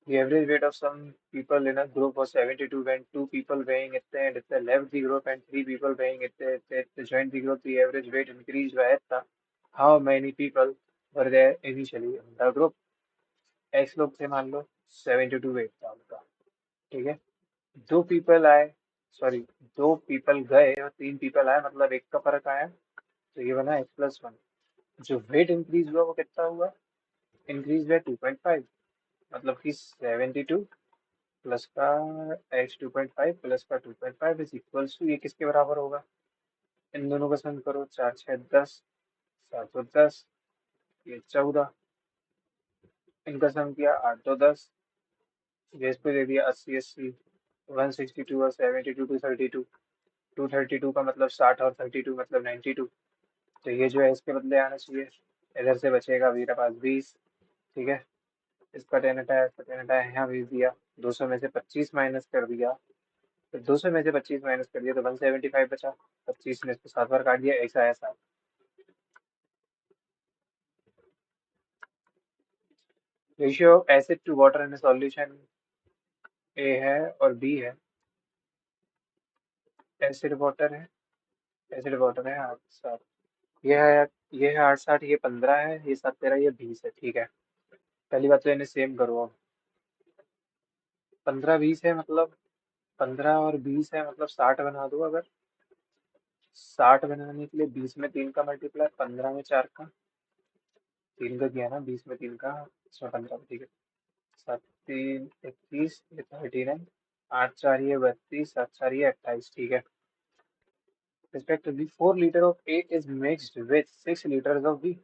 The average weight of some people in a group was 72 when two people weighing at the left the group and three people weighing at the joint the group. The average weight increased by at how many people were there initially in the group? X लोग थे मान लो, 72 वेट था उनका, ठीक है। दो पीपल आए, सॉरी, दो पीपल गए और 3 पीपल आए, मतलब एक का फर्क आया, तो ये बना x+1। जो वेट इंक्रीज हुआ वो कितना हुआ, इंक्रीज बाय 2.5, मतलब कि 72 प्लस का एक्स 2.5 प्लस का 2.5 इज इक्वल्स टू, ये किसके बराबर होगा, इन दोनों का सम करो, 4 6 10, 7 और 10, ये 14, इनका सम किया 8 2 10, ये इसको दे दिया 80 80, 162 और 72 232, 232 का मतलब 60 और 32 मतलब 92, तो ये जो है इसके बदले आना चाहिए। इधर से बचेगा मेरे पास 20, ठीक है। इसका टेन हटाया, इसका टेन हटाया, यहाँ भेज दिया, 200 में से 25 माइनस कर दिया, तो 200 में से 25 माइनस कर दिया तो 175 बचा। 25 ने इसको 7 बार काट दिया, x आया 7। Ratio of acid to water in solution A है और बी है। एसिड वाटर है, एसिड वाटर है 8 7, ये है, ये है 8 60, ये 15 है, ये 7 13, ये 20 है, ठीक है। पहली बात तो इन्हें सेम करो अब, 15 20 है मतलब, 15 और 20 है मतलब 60 बना दो। अगर 60 बनाने के लिए 20 में 3 का मल्टीप्लाई, 15 में 4 का, 3 का किया ना, 20 में 3 का, इसमें 15 का, ठीक है। 7 3 21, ये 39, 8 4 ये 32, 7 4 ये 28, ठीक है। Respectively 4 litre of A is mixed with 6 litres of B।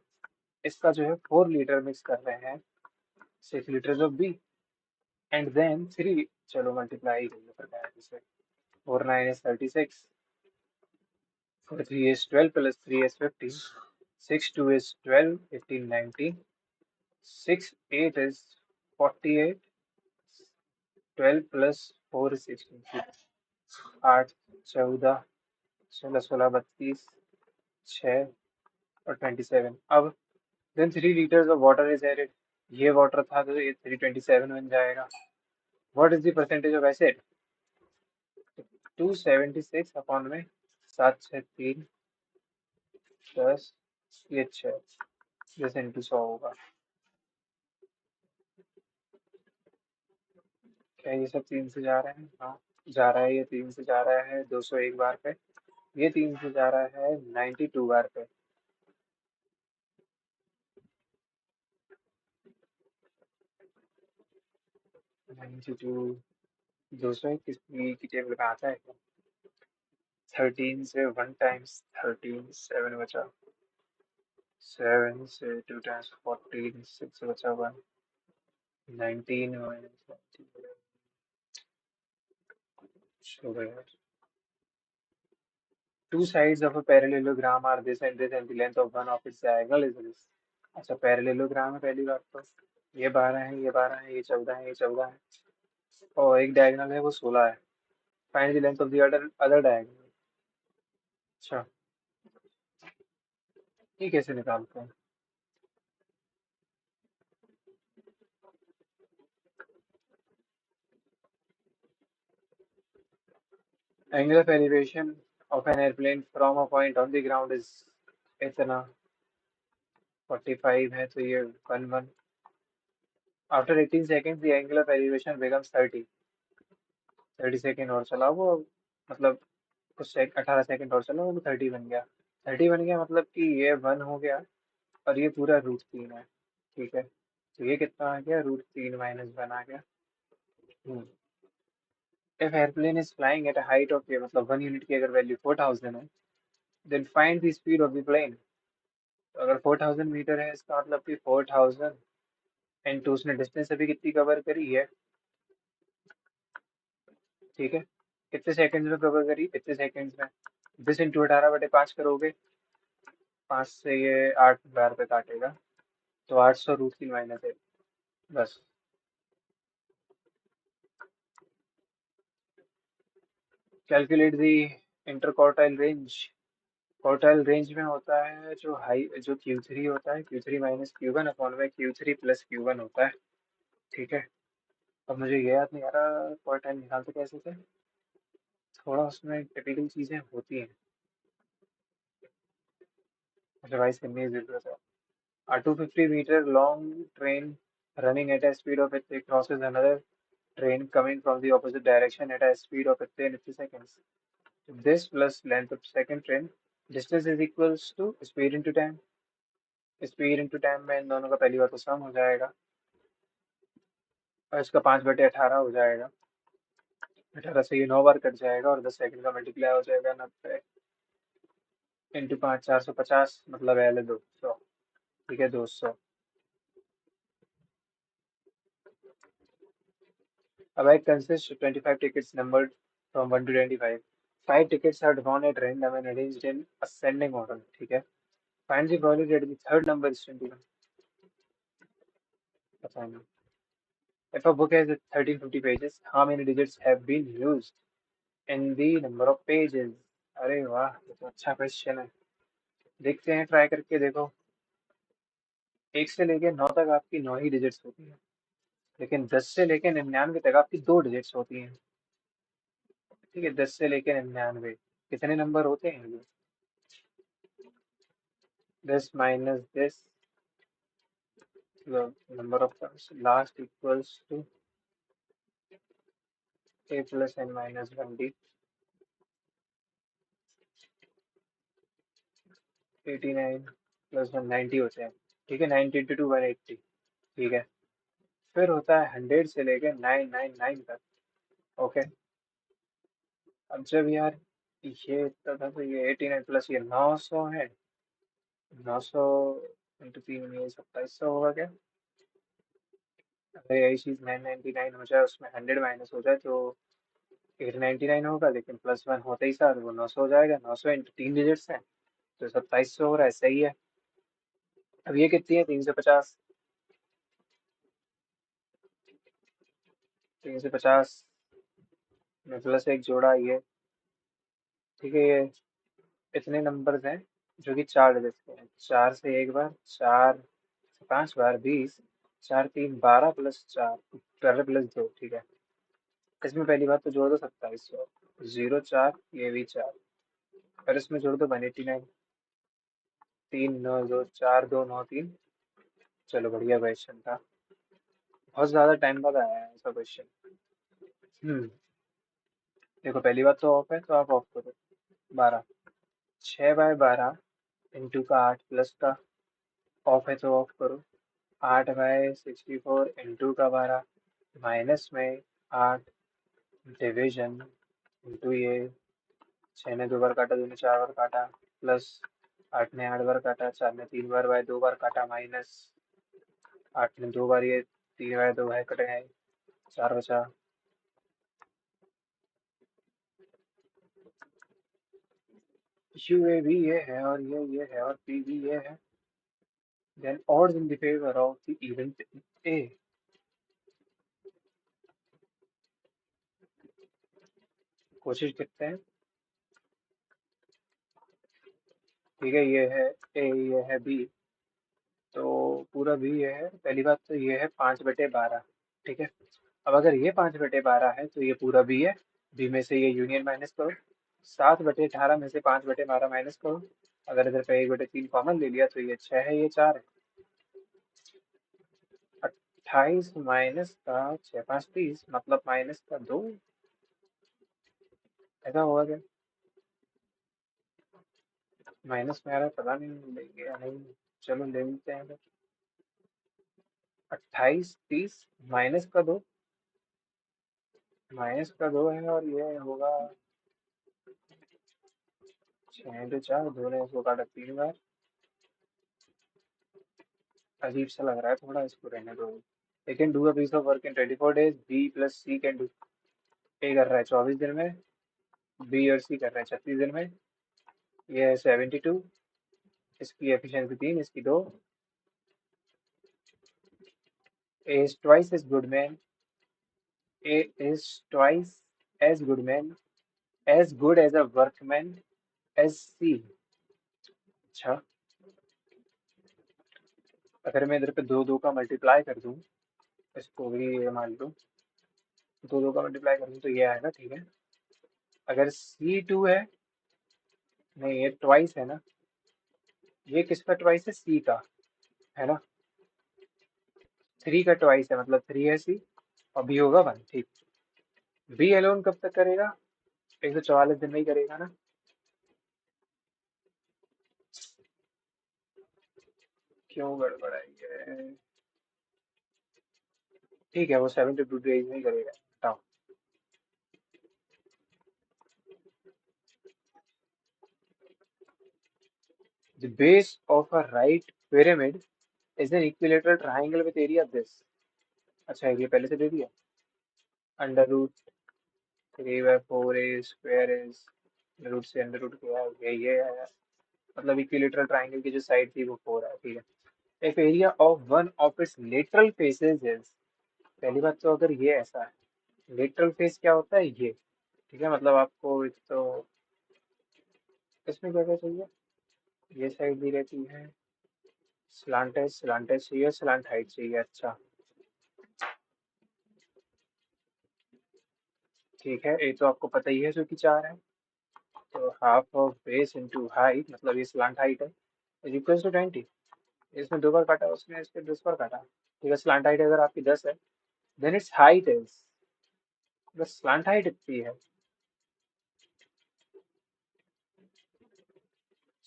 इसका जो है 4 लीटर मिक्स कर रहे हैं 6 litres of B, and then 3, चलो मल्टीप्लाई कर लो फिर क्या है इससे, 4 9 is 36, 4 3 is 12 plus 3 is 15, 6 2 is 12, 15 19, 6 8 is 48, 12 plus 4 is 16, 8 14 16 16 32, 6 और 27। अब then 3 litres of water is added, ये वाटर था तो ये 327 बन जाएगा। What is the percentage of acid, 276 upon में 7 6 3 10, ये 6, 10 × 100 होगा। क्या ये सब 3 से जा रहे हैं, हाँ जा रहा है, ये 3 से जा रहा है 201 बार पे, ये 3 से जा रहा है 92 बार पे। 92, 221 की टेबल में आता है क्या, 13 से 1 टाइम्स 13, 7 बचा, 7 से 2 टाइम्स 14, 6 बचा 1, 19 छोड़ो यार। Two sides of a parallelogram are this and the length of one of its diagonal is this. अच्छा, पैरेललोग्राम है पहली बात तो। ये 12 है, ये 12 है, ये 14 है, ये 14 है, और एक डायगोनल है वो 16 है। Find the length of the other diagonal. अच्छा, ये कैसे निकालते हैं? Angle of elevation of an airplane from a point on the ground is इतना 45 है, तो ये 11। After 18 second the angle of elevation becomes 30। 30 second और चला वो, मतलब कुछ 18 सेकेंड और चला वो 30 बन गया। 30 बन गया मतलब कि ये 1 हो गया, और ये पूरा √3 है। ठीक है, तो ये कितना आ गया? √3 -1 आ गया। If airplane is flying at a height of, ये मतलब 1 यूनिट की अगर वैल्यू 4000 है, then find the speed of the plane. तो अगर 4000 मीटर है, इसका मतलब कि 4000 इनटू उसने डिस्टेंस अभी कितनी कवर करी है। ठीक है, कितने सेकंड्स में कवर करी? कितने सेकंड्स में? 10 × 18/5 करोगे, 5 से ये 8 बार पे काटेगा, तो 800 √3 -1। बस। Calculate the interquartile range. Quartile range में होता है जो हाई, जो Q3 होता है, Q3 - Q1 अपॉन में Q3 + Q1 होता है। ठीक है, अब मुझे ये याद नहीं आ रहा क्वार्टाइल निकालते कैसे थे, थोड़ा उसमें टिपिकल चीज़ें होती हैं, रिवाइज करने की जरूरत है। A 250-meter long train running at a speed of 50 crosses another train coming from the opposite direction at a speed of 50 in 50 seconds. This plus length of second train distance is equals to speed into time। Speed into time में इन दोनों का पहली बार तो सम हो जाएगा, और इसका 5/18 हो जाएगा। 18 से ये 9 बार कट जाएगा, और 10 सेकंड का मल्टीप्लाई हो जाएगा 90 इंटू 5, 450, मतलब है 200। ठीक है, 200। अब एक consist 25 tickets numbered from 1 to 25। 5 tickets are drawn at random and arranged in ascending order। ठीक है, find the probability that the third number is 21। पता नहीं। If a book has 1350 pages, how many digits have been used in the number of pages? अरे वाह, ये तो अच्छा क्वेश्चन है। देखते हैं, ट्राई करके देखो। 1 से लेके 9 तक आपकी 9 ही डिजिट्स होती है, लेकिन 10 से लेके 99 तक आपकी 2 डिजिट्स होती हैं। ठीक है, 10 से लेके 99 कितने नंबर होते हैं ये? 10 minus this, number of last equals to a plus n minus 1d। 89 + 1 90 होते हैं। ठीक है, 90 × 2 180। ठीक है, फिर होता है 100 से लेके 999 तक। ओके, अब जब यार ये इतना था, तो ये 89 प्लस ये 900 है। 900 इंटू 3, ये 2700 होगा क्या? अगर यही चीज 999 हो जाए, उसमें 100 माइनस हो जाए, तो 899 होगा, लेकिन +1 होते ही साथ वो 900 हो जाएगा। 900 इंटू 3 डिजिट्स है, तो 2700 हो रहा है। सही है। अब ये कितनी है? 350। 350 में प्लस एक जोड़ा ये। ठीक है, ये इतने नंबर्स हैं जो कि 4 डिजिट्स के हैं। 4 से एक बार, 4 से 5 बार 20, 4 3 12 + 4 12 + 2। ठीक है, इसमें पहली बात तो जोड़ दो 2700, 0 4, ये भी 4, और इसमें जोड़ दो 189। 3 9 2 4 2 9 3। चलो, बढ़िया क्वेश्चन था। बहुत ज्यादा टाइम बाद आया है ऐसा क्वेश्चन। देखो, पहली बात तो ऑफ है, तो आप ऑफ करो। 12, 6/12 इंटू का 8 प्लस का, ऑफ है तो ऑफ करो। 8/64 इंटू का 12 माइनस में 8 डिविजन इंटू ये 6 ने 2 बार काटा, 2 ने 4 बार काटा, प्लस 8 ने 8 बार काटा, 4 ने 3 बार बाय 2 बार काटा, माइनस 8 ने 2 बार, ये 3/2 है, कटे हैं, 4 बचा। यू ए भी ये है और ये है और पी भी ये है। Then odds in the favor of the event A। कोशिश करते हैं। ठीक है, ये है ए, ये है बी, तो पूरा भी ये है। पहली बात तो ये है 5/12। ठीक है, अब अगर ये 5/12 है तो ये पूरा बी है। बी में से ये यूनियन माइनस करो। 7/18 में से 5/12 माइनस करो। अगर इधर पे 1/3 कॉमन ले लिया तो ये 6 है, ये 4 है। 28 माइनस का 6×5 = 30, मतलब माइनस का 2। ऐसा होगा क्या? माइनस में आ रहा है, पता नहीं लेंगे या नहीं। चलो ले लेते हैं। 28 30 -का 2, -का 2 है और ये होगा 6×4। 2 ने इसको काटा 3 बार। अजीब सा लग रहा है थोड़ा, इसको रहने दो। A can do a piece of work in 24 days, B plus C can do. A कर रहा है 24 दिन में, बी और सी कर रहे हैं 36 दिन में। ये है 72। इसकी एफिशिएंसी 3, इसकी 2। A is twice as good man. A is twice as good man, as good as a workman as C. अच्छा, अगर मैं इधर पे दो दो का मल्टीप्लाई कर दूं, इसको भी ये मान लो, दो दो का मल्टीप्लाई कर दूं तो ये आएगा। ठीक है, अगर C2 है, नहीं ये ट्वाइस है ना, ये किसका ट्वाइस है? सी का, है ना। 3 का ट्वाइस है, मतलब 3 है सी, और बी होगा 1। ठीक, बी अलोन कब तक करेगा? 144 दिन में ही करेगा ना। क्यों गड़बड़ाई है? ठीक है, वो 72 डेज में ही करेगा। हटाओ। The base of a right pyramid is an equilateral triangle with area this. अच्छा, ये पहले से दे दिया। √3/4 a² इज, रूट से अंडर रूट किया है, ये है। मतलब इक्विलेटरल ट्राइंगल की जो साइड थी वो 4 है। ठीक है, if area of one of it's lateral faces is. पहली बात तो अगर ये ऐसा है, लेटरल फेस क्या होता है? ये। ठीक है, मतलब आपको एक तो इसमें क्या क्या चाहिए? ये साइड दी रहती है, स्लांट एज चाहिए, स्लांट हाइट चाहिए। अच्छा, ठीक है, ये तो आपको पता ही है जो कि 4 है। तो half of base into height, मतलब ये स्लांट हाइट है, इज इक्वल टू 20। इसमें 2 बार काटा, उसने इस पे 10 बार काटा। ठीक है, स्लांट हाइट अगर आपकी 10 है, देन इट्स हाइट इज, बस स्लांट हाइट इतनी है।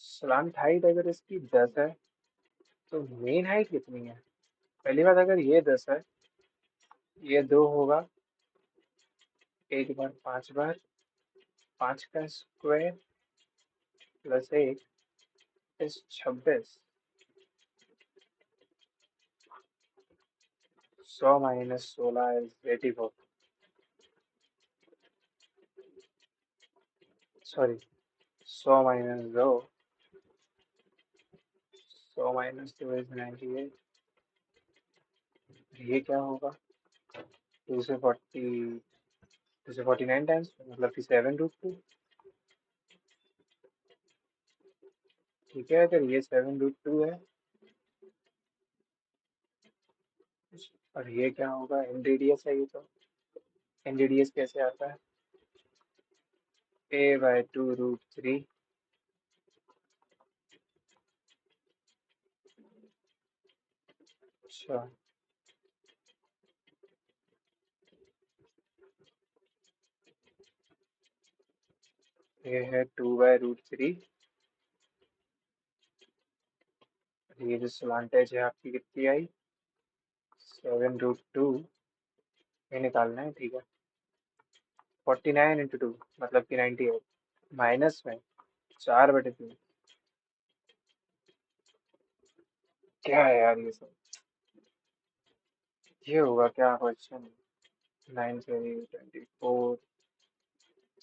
स्लांट हाइट अगर इसकी 10 है तो मेन हाइट कितनी है? पहली बात, अगर ये 10 है, ये 2 होगा, एक बार 5 बार, 5 का square plus 1 is 26। 100 minus 16 is 84। Sorry, 100 - 2, 100 - 2 is 98। ये क्या होगा? 249 टाइम्स, मतलब कि 7√2। ठीक है, अगर ये 7√2 है, और ये क्या होगा? एनडीडीएस है ये तो। एनडीडीएस कैसे आता है? a/2√3। अच्छा, ये है 2/√3। ये जो सलांटेज है आपकी कितनी आई? 7√2। ये निकालना है। ठीक है, 49 × 2 मतलब कि 98, माइनस में 4/3। क्या है यार ये सब? ये होगा क्या क्वेश्चन? 9 से 24,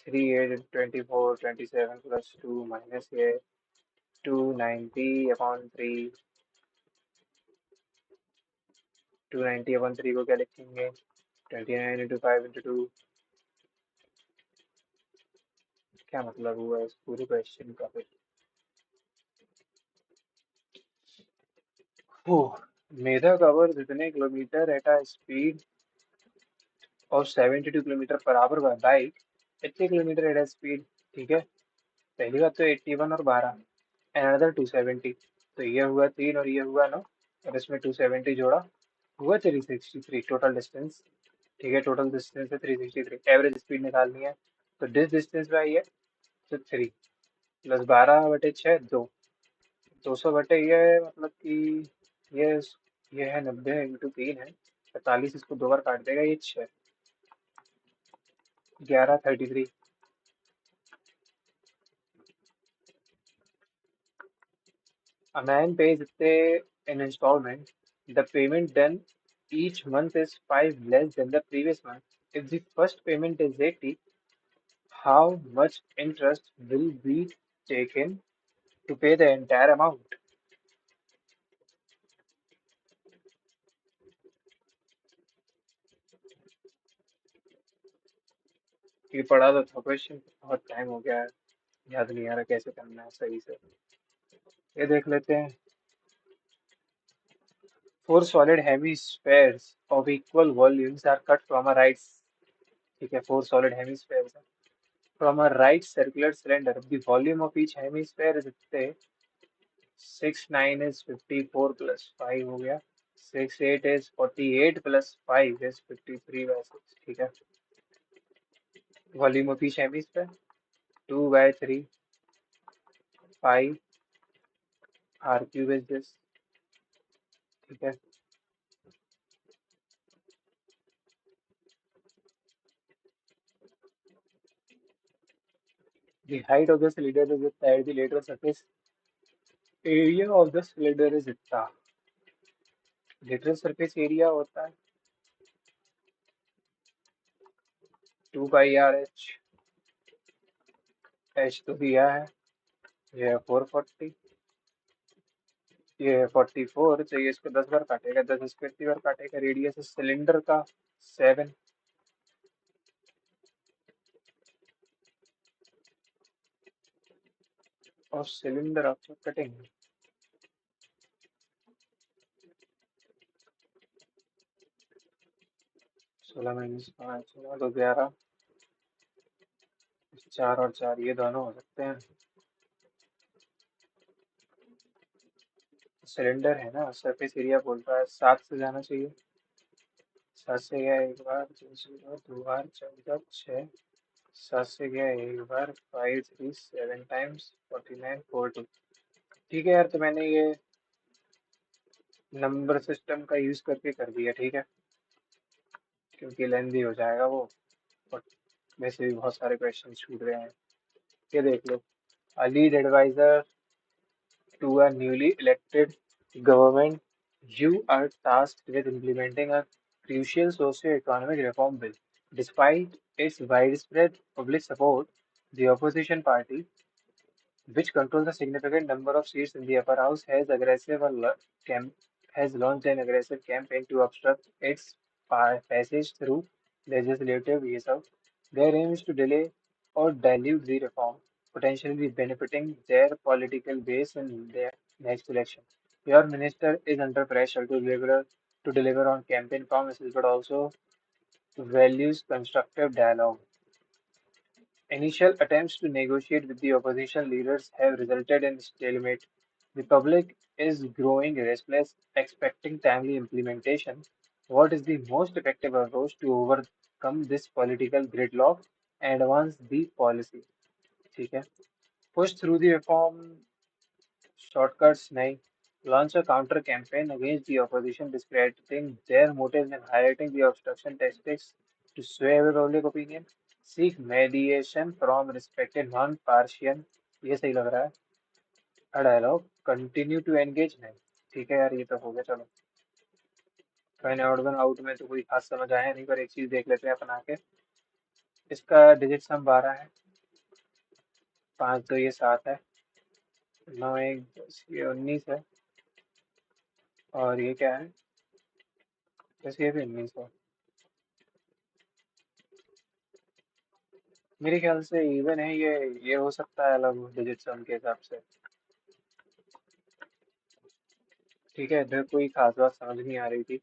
three eight 24 27 plus two minus ये 290/3। 290/3 को क्या लिखेंगे? 29 × 5 × 2। क्या मतलब हुआ इस पूरे क्वेश्चन का फिर? मेधा कवर जितने किलोमीटर एट अ स्पीड और 72 kilometre per hour bike 80 kilometre at speed. ठीक है, पहली बात तो 81 और 12 अनदर 270, तो ये हुआ 3 और ये हुआ 9, और इसमें 270 जोड़ा हुआ 363 टोटल डिस्टेंस। ठीक है, टोटल डिस्टेंस है 363, एवरेज स्पीड निकालनी है तो डिस डिस्टेंस में आई है तो 3 प्लस 12/6 200 ये मतलब कि ये ये है 90 × 3 है 45, इसको दो बार काट देगा, ये 6 11 33। A man pays in installment. The payment done each month is 5 less than the previous month. If the first payment is 80, how much interest will be taken to pay the entire amount? ये पढ़ा तो था क्वेश्चन, बहुत टाइम हो गया है, याद नहीं आ रहा कैसे करना है सही से। ये देख लेते हैं। Four solid hemispheres of equal volumes are cut from a right, ठीक है, four solid hemispheres from a right circular cylinder. The volume of each hemisphere is इतने 6 9 is 54 plus 5 हो गया, 6 8 is 48 plus 5 is 53/6। ठीक है, volume of each hemisphere 2/3 pi r³ is this। ठीक है, the height of the cylinder is इतना है, the lateral surface area of the cylinder is इतना। लेटरल सरफेस एरिया होता है 2πr/h। h तो दिया है, ये है 440, ये है 44, चाहिए इसको 10 बार काटेगा, 10 इसको इतनी बार काटेगा। रेडियस है सिलेंडर का 7, और सिलेंडर आपको कटेंगे 16 - 5 16 तो 11, 4 और 4 ये दोनों हो सकते हैं। सिलेंडर है ना, सरफेस एरिया बोल रहा है, 7 से जाना चाहिए। 7 से गया एक बार, 2 से गया 2 बार, 14 6, 7 से गया एक बार, 5 3 7 टाइम्स 49 42। ठीक है यार, तो मैंने ये नंबर सिस्टम का यूज करके कर दिया, ठीक है, क्योंकि लेंदी हो जाएगा वो, और वैसे भी बहुत सारे क्वेश्चन छूट रहे हैं। ये देख लो, a lead advisor to a newly elected government, you are tasked with implementing a crucial socio-economic reform bill. Despite its widespread public support, the opposition party, which controls a significant number of seats in the upper house, has launched an aggressive campaign to obstruct its passage through legislative years. Their aim is to delay or dilute the reform, potentially benefiting their political base in their next election. Your minister is under pressure to deliver on campaign promises, but also values constructive dialogue. Initial attempts to negotiate with the opposition leaders have resulted in stalemate. The public is growing restless, expecting timely implementation. What is the most effective approach to overcome this political gridlock and advance the policy? ठीक है, push through the reform shortcuts नहीं, launch a counter campaign against the opposition, discrediting their motives and highlighting the obstruction tactics to sway the public opinion. Seek mediation from respected non-partisan, ये सही लग रहा है, a dialogue, continue to engage नहीं। ठीक है यार, ये तो हो गया, चलो। फाइन आउट वन आउट में तो कोई खास समझ आया नहीं, पर एक चीज देख लेते हैं अपना के। इसका डिजिट सम 12 है। 5 2 ये 7 है। 9 1 10 ये 19 है। और ये क्या है? बस ये भी 19 है। मेरे ख्याल से इवन है ये हो सकता है अलग डिजिट सम के हिसाब से। ठीक है, इधर कोई खास बात समझ नहीं आ रही थी।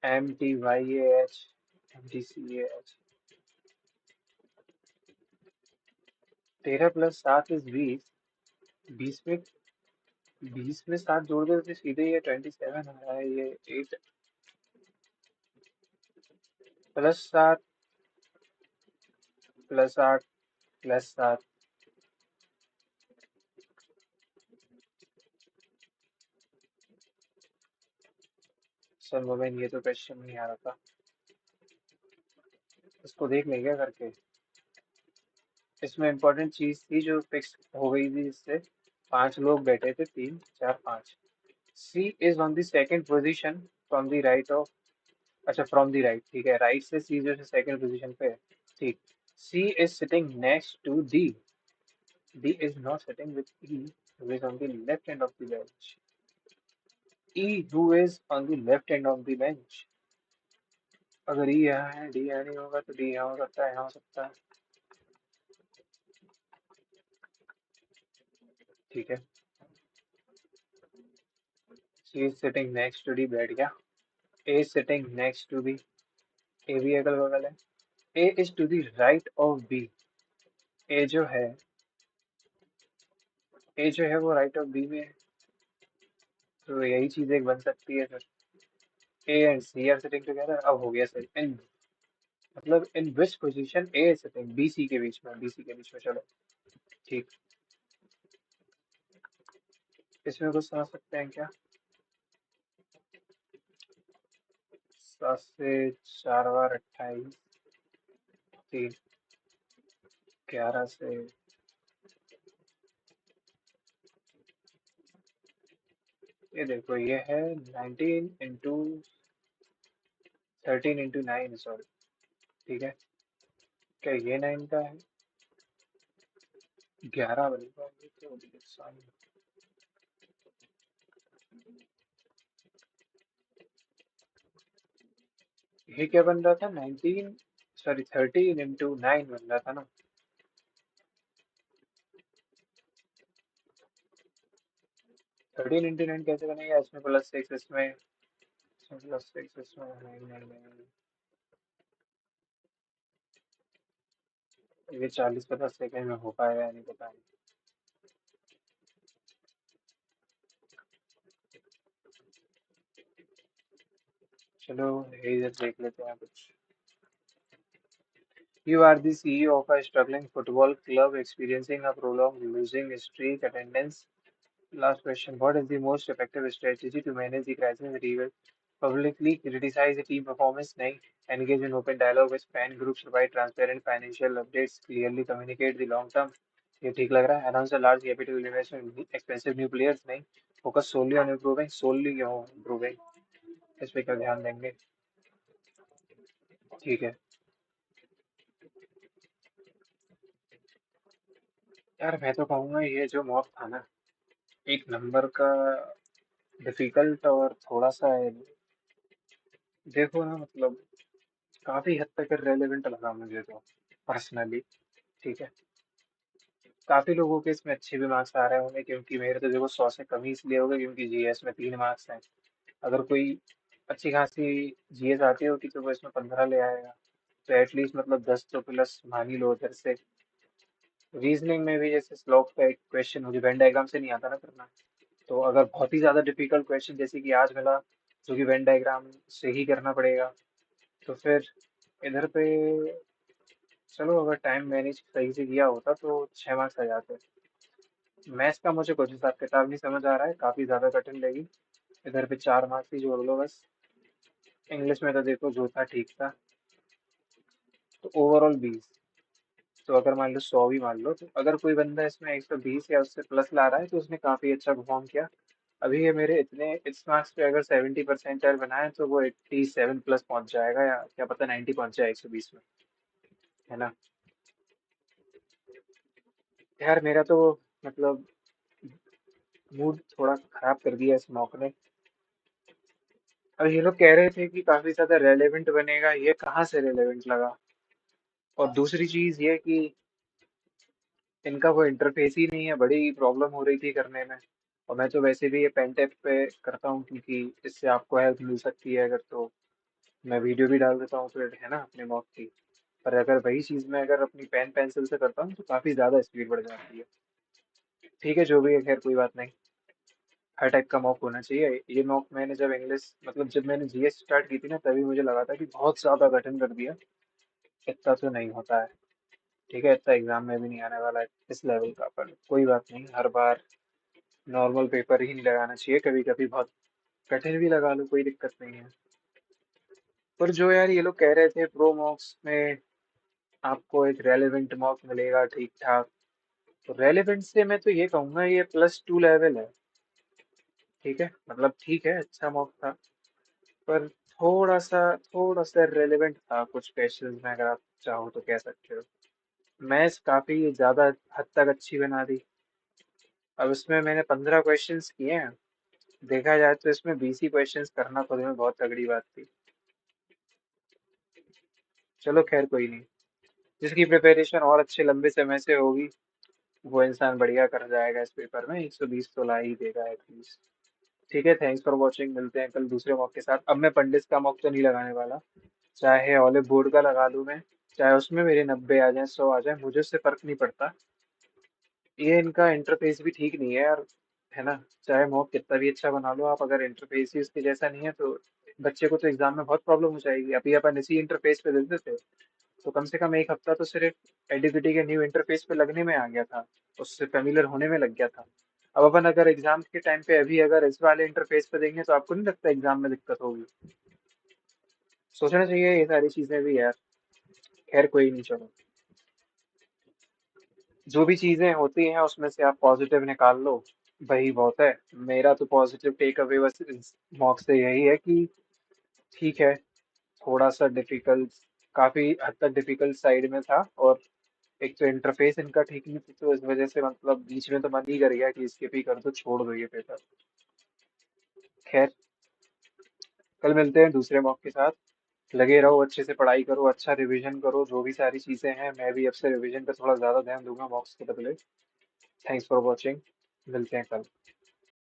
MTYAH MTCAH। 13 + 7 = 20। 20 में 7 जोड़ दो तो सीधे ये 27 आ रहा है। ये 8 +7 +8 +7। सर मोमेंट ये तो क्वेश्चन नहीं आ रहा था। इसको देख लेंगे करके। इसमें इम्पोर्टेंट चीज थी जो फिक्स हो गई थी, जिससे 5 लोग बैठे थे, 3 4 5। C is on the second position from the right of. अच्छा, फ्रॉम द राइट, ठीक है, राइट से सी जो है सेकंड पोजीशन पे है। ठीक। C is sitting next to D. D is not sitting with E who is on the left end of the bench. E who is on the left end of the bench. अगर ई यहाँ है, डी यहाँ नहीं होगा, तो डी यहाँ हो सकता है, यहाँ हो सकता है। ठीक है। C is sitting next to D, बैठ गया। A is sitting next to B. A भी अगल बगल है। A is to the right of B. A जो है ए जो है वो राइट ऑफ बी में है। तो यही चीज एक बन सकती है फिर। A and C are sitting together. अब हो गया सही। इन मतलब in which position A is sitting, B C के बीच में, बी सी के बीच में, चलो। ठीक। इसमें कुछ समझ सकते हैं क्या? 7 से 4 बार 28। 3 11 से। ये देखो, ये है 19 × 13 × 9, सॉरी। ठीक है। क्या ये 9 का है? 11 बनेगा ये तो नुकसान। ये क्या बन रहा था? 19, सॉरी 13 × 9 बन रहा था ना। 13 × 9 कैसे बनेगा? इसमें +6, इसमें +6, इसमें नहीं नहीं नहीं। ये 40 50 सेकेंड में हो पाएगा या नहीं पता नहीं। चलो, ये देख लेते हैं कुछ। You are the CEO of a struggling football club experiencing a prolonged losing streak. Attendance. Last question. What is the most effective strategy to manage the crisis? Reveal. Publicly criticize the team performance. नहीं. Engage in open dialogue with fan groups. Provide transparent financial updates. Clearly communicate the long term. ये ठीक लग रहा है। Announce a large capital investment in expensive new players. नहीं. Focus solely on improving. Solely क्यों improving? इस पे क्या ध्यान देंगे? ठीक है। यार मैं तो कहूँगा ये जो मॉक था ना, एक नंबर का डिफिकल्ट और थोड़ा सा देखो ना, मतलब काफी हद तक रेलेवेंट लगा मुझे तो, पर्सनली। ठीक है। काफी लोगों के इसमें अच्छे भी मार्क्स आ रहे होंगे, क्योंकि मेरे तो देखो 100 से कम ही इसलिए हो गए क्योंकि जीएस में 3 मार्क्स हैं। अगर कोई अच्छी खासी जीएस आती होती तो वो इसमें 15 ले आएगा। तो एटलीस्ट मतलब 10 तो प्लस मान ही लो उधर से। रीजनिंग में भी जैसे स्लोप का एक क्वेश्चन मुझे वेन डायग्राम से नहीं आता ना करना। तो अगर बहुत ही ज्यादा डिफिकल्ट क्वेश्चन जैसे कि आज मिला, जो कि वेन डायग्राम से ही करना पड़ेगा, तो फिर इधर पे चलो, अगर टाइम मैनेज सही से किया होता तो 6 मार्क्स आ जाते। मैथ्स का मुझे कुछ हिसाब किताब नहीं समझ आ रहा है, काफी ज्यादा कठिन लगी। इधर पे 4 मार्क्स ही जोड़ लो बस। इंग्लिश में तो देखो जो था ठीक था। तो ओवरऑल 20। तो अगर मान लो 100 भी मान लो, तो अगर कोई बंदा इसमें 120 या उससे प्लस ला रहा है तो उसने काफी अच्छा परफॉर्म किया। अभी ये मेरे इतने इस मार्क्स पे अगर 70 परसेंटाइल बनाए तो वो 87 प्लस पहुंच जाएगा, या क्या पता 90 पहुंच जाए 120 में। है ना। यार मेरा तो मतलब मूड थोड़ा खराब कर दिया इस मॉक ने। अब ये लोग कह रहे थे कि काफी ज्यादा रेलेवेंट बनेगा, ये कहाँ से रेलेवेंट लगा। और दूसरी चीज ये कि इनका वो इंटरफेस ही नहीं है, बड़ी प्रॉब्लम हो रही थी करने में। और मैं तो वैसे भी ये पेन टैप पे करता हूँ क्योंकि इससे आपको हेल्प मिल सकती है, अगर तो मैं वीडियो भी डाल देता हूँ फिर, है ना, अपने मॉक की। पर अगर वही चीज मैं अगर अपनी पेन पेंसिल से करता हूँ तो काफी ज्यादा स्पीड बढ़ जाती है। ठीक है, जो भी है, खैर कोई बात नहीं। हर टाइप का मॉक होना चाहिए। ये मॉक मैंने जब इंग्लिश मतलब जब मैंने जीएस स्टार्ट की थी ना, तभी मुझे लगा था कि बहुत ज्यादा कठिन कर दिया। इतना तो नहीं होता है। ठीक है, इतना एग्जाम में भी नहीं आने वाला है इस लेवल का, पर कोई बात नहीं, हर बार नॉर्मल पेपर ही नहीं लगाना चाहिए, कभी कभी बहुत कठिन भी लगा लो, कोई दिक्कत नहीं है। पर जो यार ये लोग कह रहे थे प्रो मॉक्स में आपको एक रेलेवेंट मॉक मिलेगा ठीक ठाक, तो रेलेवेंट से मैं तो ये कहूंगा ये +2 लेवल है। ठीक है, मतलब ठीक है, अच्छा मॉक था। पर थोड़ा सा रेलेवेंट था कुछ क्वेश्चंस में, अगर आप चाहो तो कह सकते हो। मैथ्स काफी ज्यादा हद तक अच्छी बना दी। अब इसमें मैंने 15 क्वेश्चंस किए हैं। देखा जाए तो इसमें 20 ही क्वेश्चंस करना खुद में बहुत तगड़ी बात थी। चलो खैर कोई नहीं, जिसकी प्रिपरेशन और अच्छे लंबे समय से होगी वो इंसान बढ़िया कर जाएगा इस पेपर में, 120 तो ला ही देगा एटलीस्ट। ठीक है, थैंक्स फॉर वॉचिंग, मिलते हैं कल दूसरे मॉक के साथ। अब मैं पंडित का मॉक तो नहीं लगाने वाला, चाहे ऑलिव बोर्ड का लगा लूं मैं, चाहे उसमें मेरे 90 आ जाए, 100 आ जाए, मुझे उससे फर्क नहीं पड़ता। ये इनका इंटरफेस भी ठीक नहीं है यार, है ना। चाहे मॉक कितना भी अच्छा बना लो आप, अगर इंटरफेस ही उसके जैसा नहीं है तो बच्चे को तो एग्जाम में बहुत प्रॉब्लम हो जाएगी। अभी अपन इसी इंटरफेस पे देते थे तो कम से कम एक हफ्ता तो सिर्फ एडिबिटी के न्यू इंटरफेस पे लगने में आ गया था, उससे फेमिलियर होने में लग गया था। अब अपन अगर एग्जाम के टाइम पे अभी अगर इस वाले इंटरफेस पे देंगे तो आपको नहीं लगता एग्जाम में दिक्कत होगी। सोचना चाहिए ये सारी चीजें भी यार। खैर कोई नहीं, चलो, जो भी चीजें होती हैं उसमें से आप पॉजिटिव निकाल लो, वही बहुत है। मेरा तो पॉजिटिव टेक अवे बस इस मॉक से यही है कि ठीक है, थोड़ा सा डिफिकल्ट, काफी हद तक डिफिकल्ट साइड में था। और एक तो इंटरफेस इनका ठीक नहीं था, तो इस वजह से मतलब बीच में तो मन ही कर गया कि स्किप ही कर दो, छोड़ दो ये पेपर। खैर, कल मिलते हैं दूसरे मॉक के साथ। लगे रहो, अच्छे से पढ़ाई करो, अच्छा रिवीजन करो, जो भी सारी चीजें हैं मैं भी अब से रिवीजन पे थोड़ा ज्यादा ध्यान दूंगा मॉक्स के बदले। थैंक्स फॉर वॉचिंग, मिलते हैं कल।